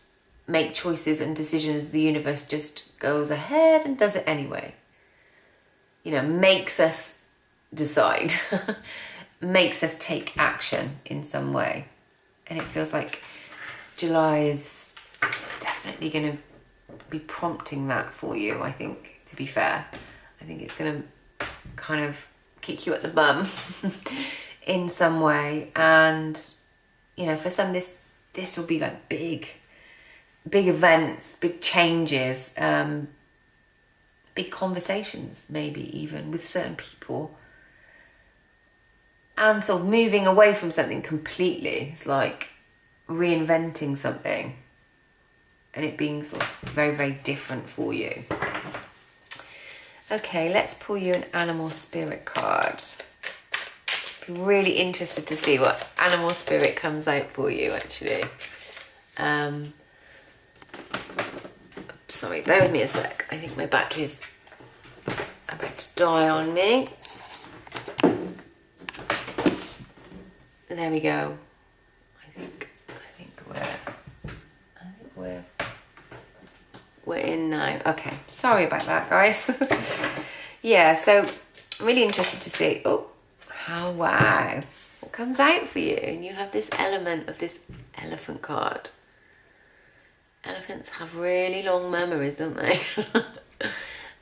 make choices and decisions, the universe just goes ahead and does it anyway. You know, makes us decide, makes us take action in some way. And it feels like July is definitely going to be prompting that for you, I think, to be fair. I think it's going to kind of kick you at the bum in some way. And, you know, for some, this will be like big events, big changes, big conversations, maybe even with certain people. And sort of moving away from something completely. It's like reinventing something and it being sort of very, very different for you. Okay, let's pull you an animal spirit card. Be really interested to see what animal spirit comes out for you, actually. Sorry, bear with me a sec. I think my battery's about to die on me. There we go. I think we're in now. Okay, sorry about that, guys. Yeah, so I'm really interested to see. Oh, how wow! What comes out for you? And you have this element of this elephant card. Elephants have really long memories, don't they?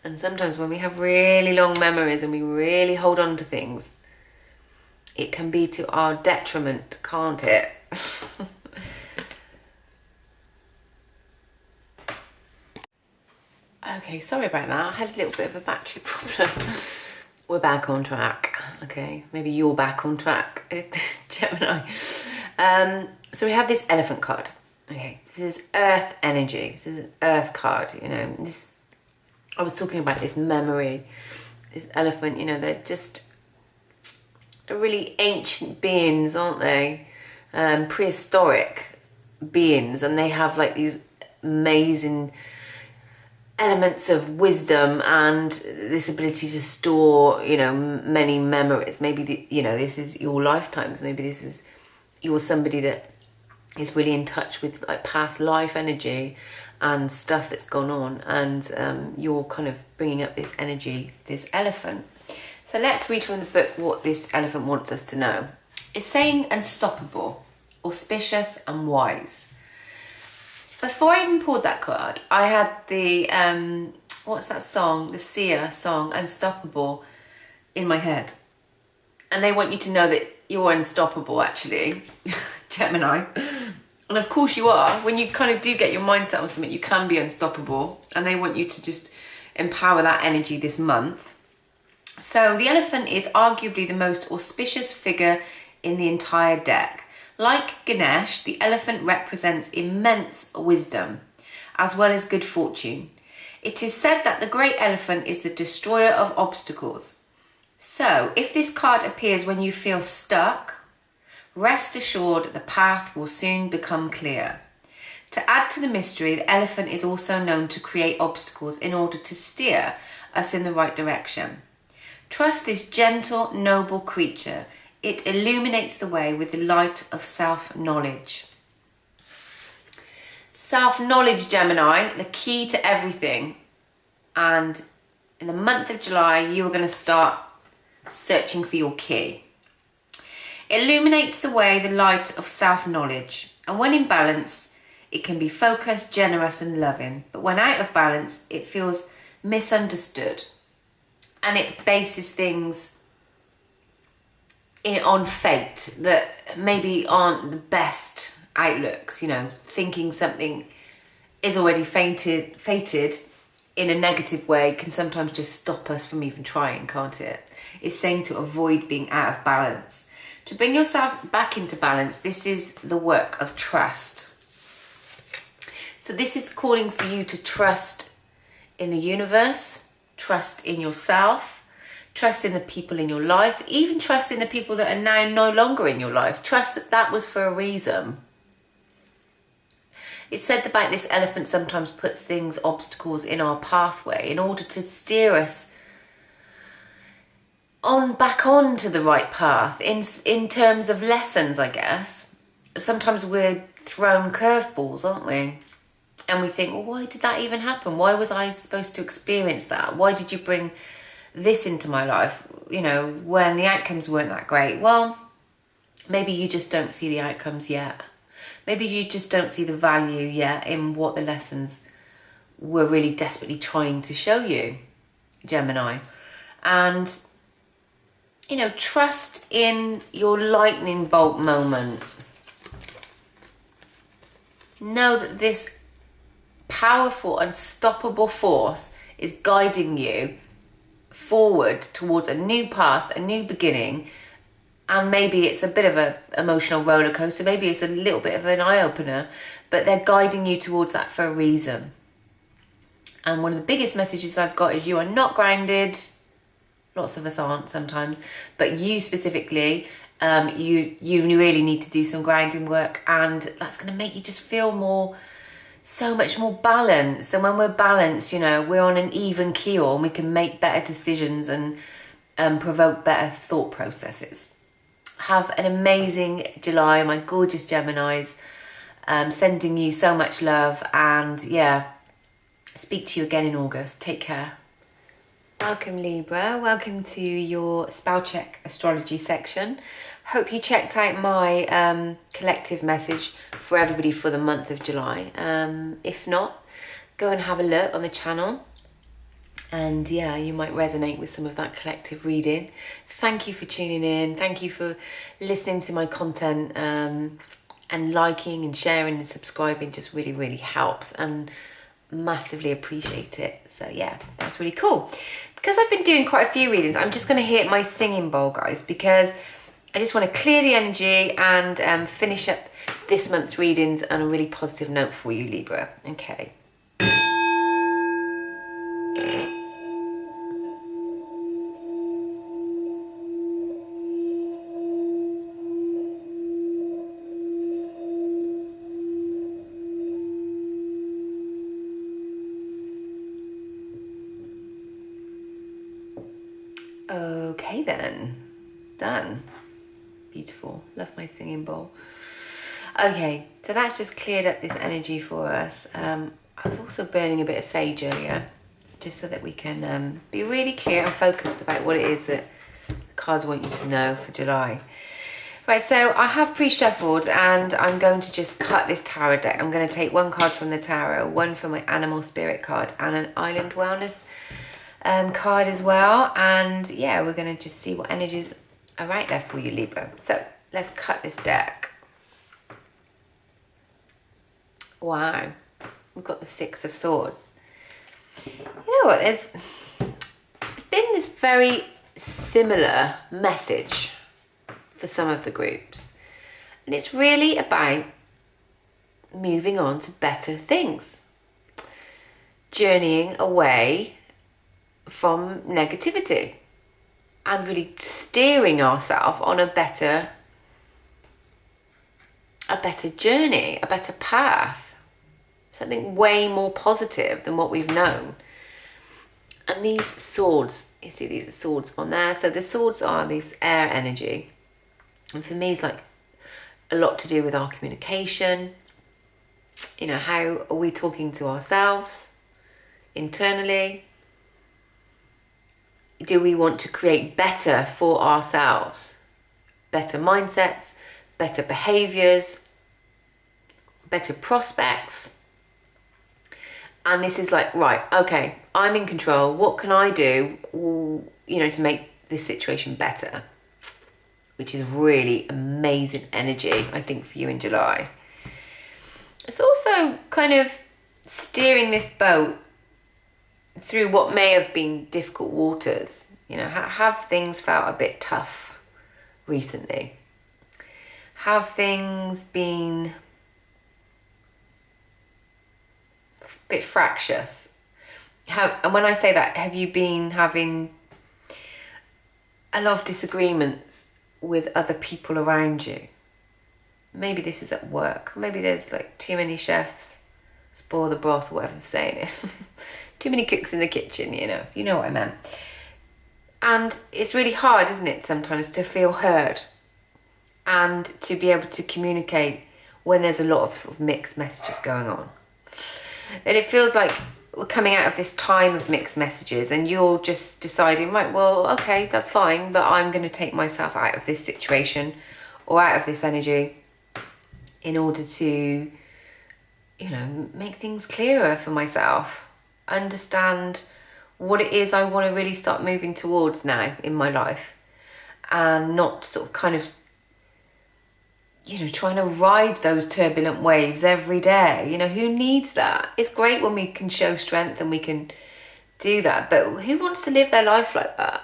And sometimes when we have really long memories and we really hold on to things, it can be to our detriment, can't it? Okay, sorry about that. I had a little bit of a battery problem. We're back on track. Okay, maybe you're back on track, Gemini. So we have this elephant card. Okay, this is earth energy. This is an earth card, you know. I was talking about this memory, this elephant, you know, they're really ancient beings, aren't they? Prehistoric beings, and they have like these amazing elements of wisdom and this ability to store, you know, many memories. Maybe, you know, this is your lifetimes. Maybe you're somebody that is really in touch with like past life energy and stuff that's gone on, and you're kind of bringing up this energy, this elephant. So let's read from the book what this elephant wants us to know. It's saying unstoppable, auspicious and wise. Before I even pulled that card, I had the, what's that song? The Sia song, Unstoppable, in my head. And they want you to know that you're unstoppable, actually, Gemini. And of course you are. When you kind of do get your mindset on something, you can be unstoppable. And they want you to just empower that energy this month. So the elephant is arguably the most auspicious figure in the entire deck. Like Ganesh, the elephant represents immense wisdom, as well as good fortune. It is said that the great elephant is the destroyer of obstacles. So, if this card appears when you feel stuck, Rest assured that the path will soon become clear. To add to the mystery, the elephant is also known to create obstacles in order to steer us in the right direction. Trust this gentle, noble creature. It illuminates the way with the light of self-knowledge. Self-knowledge, Gemini, the key to everything. And in the month of July, you are going to start searching for your key. It illuminates the way, the light of self-knowledge. And when in balance, it can be focused, generous and loving. But when out of balance, it feels misunderstood. And it bases things on fate that maybe aren't the best outlooks. You know, thinking something is already fated in a negative way can sometimes just stop us from even trying, can't it? It's saying to avoid being out of balance. To bring yourself back into balance, this is the work of trust. So this is calling for you to trust in the universe, trust in yourself, trust in the people in your life, even trust in the people that are now no longer in your life. Trust that that was for a reason. It's said about this elephant sometimes puts things, obstacles in our pathway in order to steer us back onto the right path in terms of lessons, I guess. Sometimes we're thrown curveballs, aren't we? And we think, well, why did that even happen? Why was I supposed to experience that? Why did you bring this into my life, you know, when the outcomes weren't that great? Well, maybe you just don't see the outcomes yet. Maybe you just don't see the value yet in what the lessons were really desperately trying to show you, Gemini. And, you know, trust in your lightning bolt moment. Know that this powerful, unstoppable force is guiding you forward towards a new path, a new beginning. And maybe it's a bit of an emotional roller coaster. Maybe it's a little bit of an eye-opener, but they're guiding you towards that for a reason. And one of the biggest messages I've got is you are not grounded. Lots of us aren't sometimes, but you specifically, you really need to do some grounding work, and that's going to make you just feel so much more balanced. And when we're balanced, you know, we're on an even keel and we can make better decisions and provoke better thought processes. Have an amazing July, my gorgeous Geminis. Sending you so much love, and yeah, speak to you again in August. Take care. Welcome, Libra. Welcome to your SpellCheck astrology section. Hope you checked out my collective message for everybody for the month of July. If not, go and have a look on the channel. And yeah, you might resonate with some of that collective reading. Thank you for tuning in. Thank you for listening to my content, and liking and sharing and subscribing just really, really helps, and massively appreciate it. So yeah, that's really cool. Because I've been doing quite a few readings, I'm just going to hit my singing bowl, guys, because I just want to clear the energy and finish up this month's readings on a really positive note for you, Libra. Okay. Okay then, done. Beautiful, love my singing bowl. Okay, so that's just cleared up this energy for us. I was also burning a bit of sage earlier, just so that we can be really clear and focused about what it is that the cards want you to know for July. Right, so I have pre-shuffled, and I'm going to just cut this tarot deck. I'm going to take one card from the tarot, one from my animal spirit card, and an island wellness card as well. And yeah, we're going to just see what energies are right there for you, Libra. So let's cut this deck. Wow, we've got the Six of Swords. You know what, there's been this very similar message for some of the groups, and it's really about moving on to better things, journeying away from negativity, and really steering ourselves on a better a better journey, a better path, something way more positive than what we've known. And these swords, you see these are swords on there. So the swords are this air energy. And for me, it's like a lot to do with our communication. You know, how are we talking to ourselves internally? Do we want to create better for ourselves? Better mindsets, better behaviors, better prospects. And this is like, right, okay, I'm in control. What can I do, you know, to make this situation better? Which is really amazing energy, I think, for you in July. It's also kind of steering this boat through what may have been difficult waters. You know, have things felt a bit tough recently? Have things been a bit fractious? And when I say that, have you been having a lot of disagreements with other people around you? Maybe this is at work. Maybe there's like too many chefs spoil the broth, whatever the saying is. Too many cooks in the kitchen, you know what I meant. And it's really hard, isn't it, sometimes to feel heard and to be able to communicate when there's a lot of sort of mixed messages going on. And it feels like we're coming out of this time of mixed messages and you're just deciding, right, well, okay, that's fine, but I'm going to take myself out of this situation or out of this energy in order to, you know, make things clearer for myself, understand what it is I want to really start moving towards now in my life, and not sort of kind of, you know, trying to ride those turbulent waves every day. You know, who needs that? It's great when we can show strength and we can do that, but who wants to live their life like that?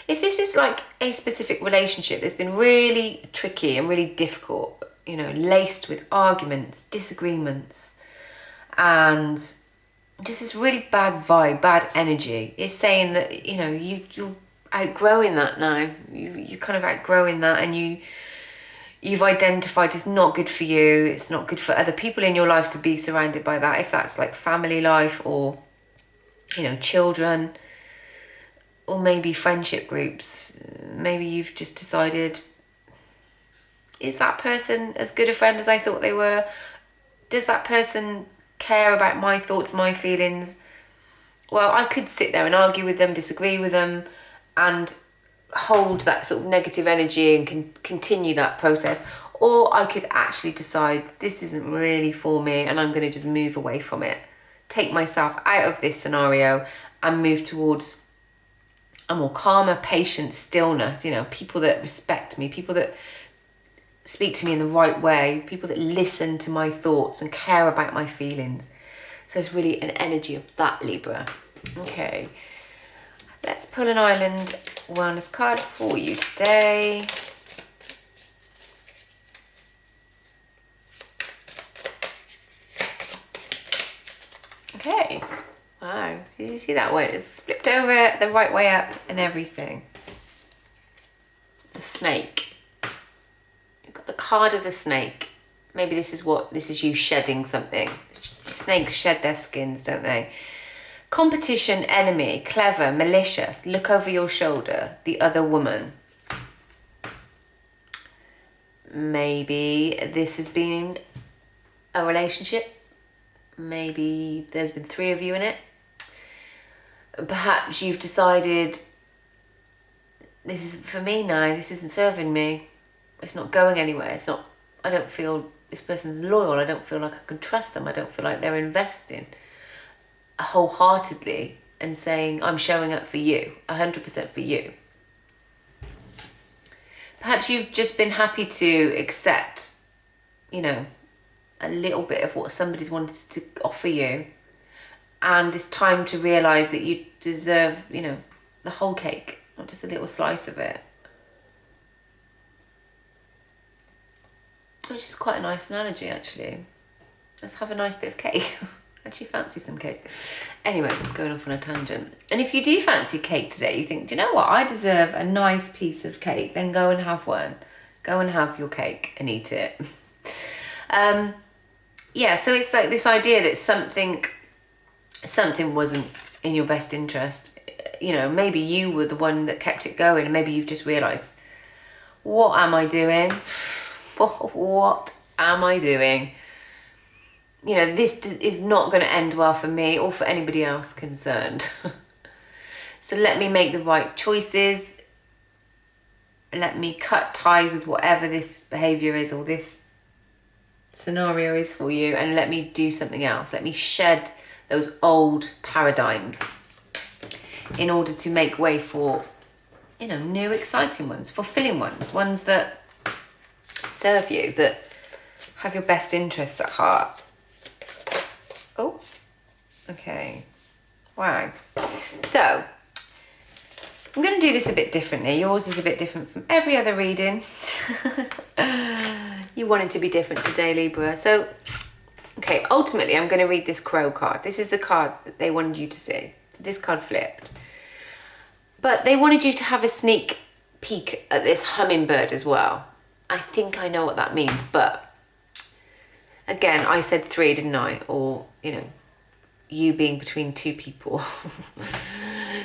If this is like a specific relationship that's been really tricky and really difficult, you know, laced with arguments, disagreements, and just this really bad vibe, bad energy, it's saying that, you know, you're outgrowing that now. You're kind of outgrowing that, and you've identified it's not good for you. It's not good for other people in your life to be surrounded by that. If that's like family life or, you know, children, or maybe friendship groups. Maybe you've just decided, is that person as good a friend as I thought they were? Does that person care about my thoughts, my feelings? Well, I could sit there and argue with them, disagree with them, and hold that sort of negative energy and continue that process. Or I could actually decide this isn't really for me and I'm going to just move away from it. Take myself out of this scenario and move towards a more calmer, patient stillness. You know, people that respect me, people that speak to me in the right way, people that listen to my thoughts and care about my feelings. So it's really an energy of that, Libra. Okay, let's pull an island wellness card for you today. Okay, wow, did you see that one? It's flipped over the right way up and everything. The snake. The card of the snake. Maybe this is you shedding something. Snakes shed their skins, don't they? Competition, enemy, clever, malicious, look over your shoulder, the other woman. Maybe this has been a relationship. Maybe there's been 3 of you in it. Perhaps you've decided, this is for me now, this isn't serving me. It's not going anywhere. It's not, I don't feel this person's loyal. I don't feel like I can trust them. I don't feel like they're investing wholeheartedly and saying, I'm showing up for you, 100% for you. Perhaps you've just been happy to accept, you know, a little bit of what somebody's wanted to offer you. And it's time to realise that you deserve, you know, the whole cake, not just a little slice of it. Which is quite a nice analogy, actually. Let's have a nice bit of cake. I actually fancy some cake. Anyway, going off on a tangent. And if you do fancy cake today, you think, do you know what? I deserve a nice piece of cake. Then go and have one. Go and have your cake and eat it. Yeah, so it's like this idea that something wasn't in your best interest. You know, maybe you were the one that kept it going, and maybe you've just realised, what am I doing? What am I doing? You know, this is not going to end well for me or for anybody else concerned. So let me make the right choices. Let me cut ties with whatever this behaviour is or this scenario is for you, and let me do something else. Let me shed those old paradigms in order to make way for, you know, new exciting ones, fulfilling ones that serve you, that have your best interests at heart. Oh, okay. Wow. So I'm going to do this a bit differently. Yours is a bit different from every other reading. You want it to be different today, Libra. So, okay, ultimately, I'm going to read this crow card. This is the card that they wanted you to see. This card flipped. But they wanted you to have a sneak peek at this hummingbird as well. I think I know what that means, but again, I said 3, didn't I? Or, you know, you being between 2 people.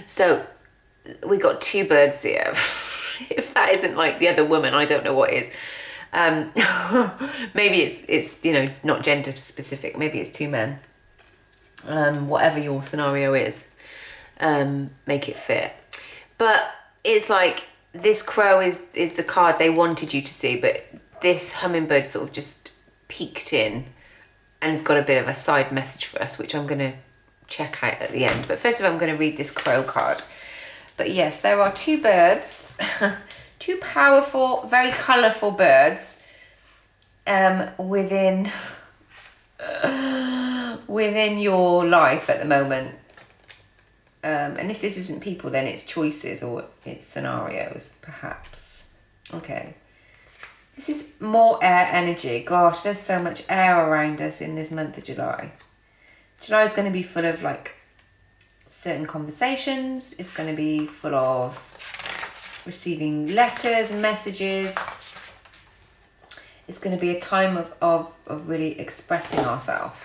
So we got 2 birds here. If that isn't like the other woman, I don't know what is. Maybe it's you know, not gender specific. Maybe it's 2 men. Whatever your scenario is, make it fit. But it's like this crow is the card they wanted you to see, but this hummingbird sort of just peeked in and has got a bit of a side message for us, which I'm going to check out at the end. But first of all, I'm going to read this crow card. But yes, there are 2 birds, 2 powerful, very colourful birds within your life at the moment. And if this isn't people, then it's choices or it's scenarios, perhaps. Okay. This is more air energy. Gosh, there's so much air around us in this month of July. July is going to be full of like certain conversations. It's going to be full of receiving letters and messages. It's going to be a time of really expressing ourselves.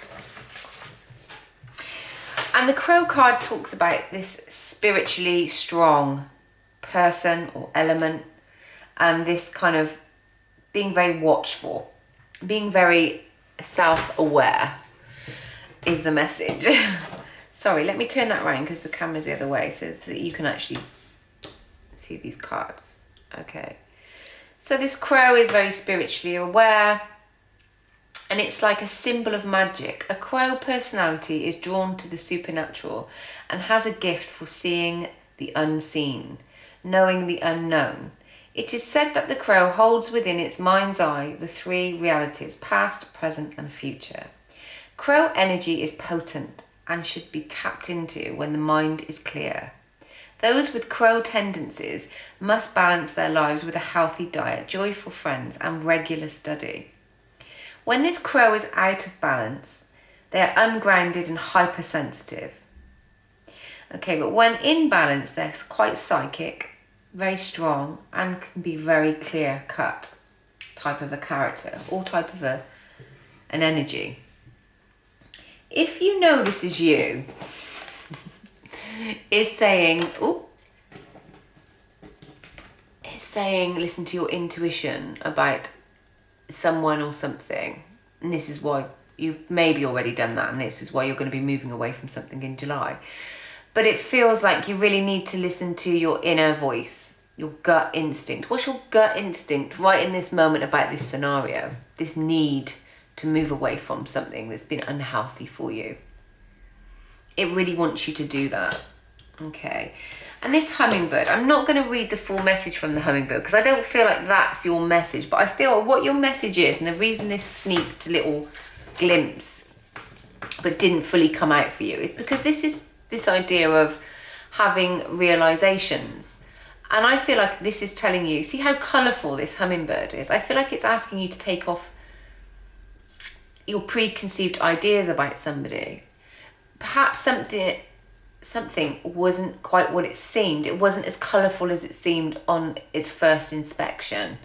And the crow card talks about this spiritually strong person or element, and this kind of being very watchful, being very self-aware is the message. Sorry, let me turn that around because the camera's the other way so that you can actually see these cards. Okay. So this crow is very spiritually aware, and it's like a symbol of magic. A crow personality is drawn to the supernatural and has a gift for seeing the unseen, knowing the unknown. It is said that the crow holds within its mind's eye the 3 realities, past, present, and future. Crow energy is potent and should be tapped into when the mind is clear. Those with crow tendencies must balance their lives with a healthy diet, joyful friends, and regular study. When this crow is out of balance, they are ungrounded and hypersensitive. Okay, but when in balance, they're quite psychic, very strong, and can be very clear-cut type of a character or type of an energy. If you know this is you, it's saying, listen to your intuition about someone or something, and this is why you've maybe already done that, and this is why you're going to be moving away from something in July. But it feels like you really need to listen to your inner voice, your gut instinct. What's your gut instinct right in this moment about this scenario, this need to move away from something that's been unhealthy for you? It really wants you to do that. Okay. And this hummingbird, I'm not going to read the full message from the hummingbird because I don't feel like that's your message, but I feel what your message is, and the reason this sneaked a little glimpse but didn't fully come out for you is because this is this idea of having realizations. And I feel like this is telling you, see how colourful this hummingbird is? I feel like it's asking you to take off your preconceived ideas about somebody. Perhaps something wasn't quite what it seemed. It wasn't as colourful as it seemed on its first inspection.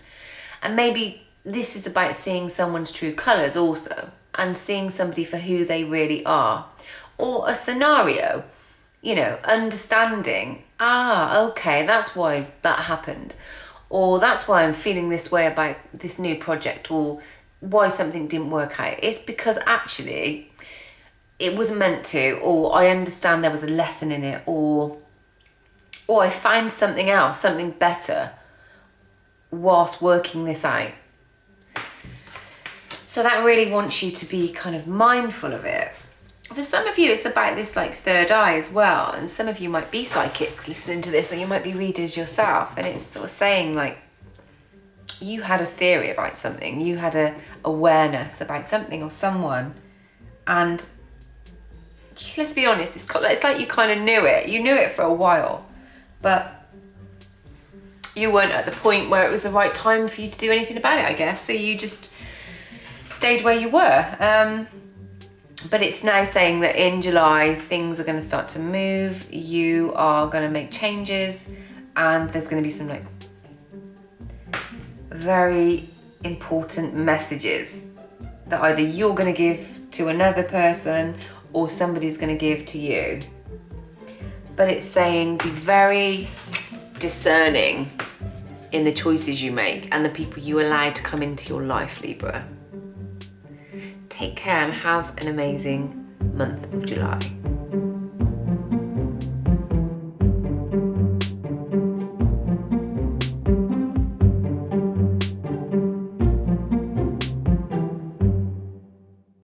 And maybe this is about seeing someone's true colours also, and seeing somebody for who they really are. Or a scenario, you know, understanding, okay, that's why that happened. Or that's why I'm feeling this way about this new project, or why something didn't work out. It's because actually it wasn't meant to, or I understand there was a lesson in it, or I found something else, something better whilst working this out. So that really wants you to be kind of mindful of it. For some of you, it's about this like third eye as well. And some of you might be psychics listening to this, or you might be readers yourself. And it's sort of saying like, you had a theory about something, you had a awareness about something or someone. And let's be honest, it's like you kind of knew it. You knew it for a while, but you weren't at the point where it was the right time for you to do anything about it, I guess. So you just stayed where you were. But it's now saying that in July, things are going to start to move. You are going to make changes, and there's going to be some like very important messages that either you're going to give to another person or somebody's going to give to you. But it's saying be very discerning in the choices you make and the people you allow to come into your life, Libra. Take care and have an amazing month of July.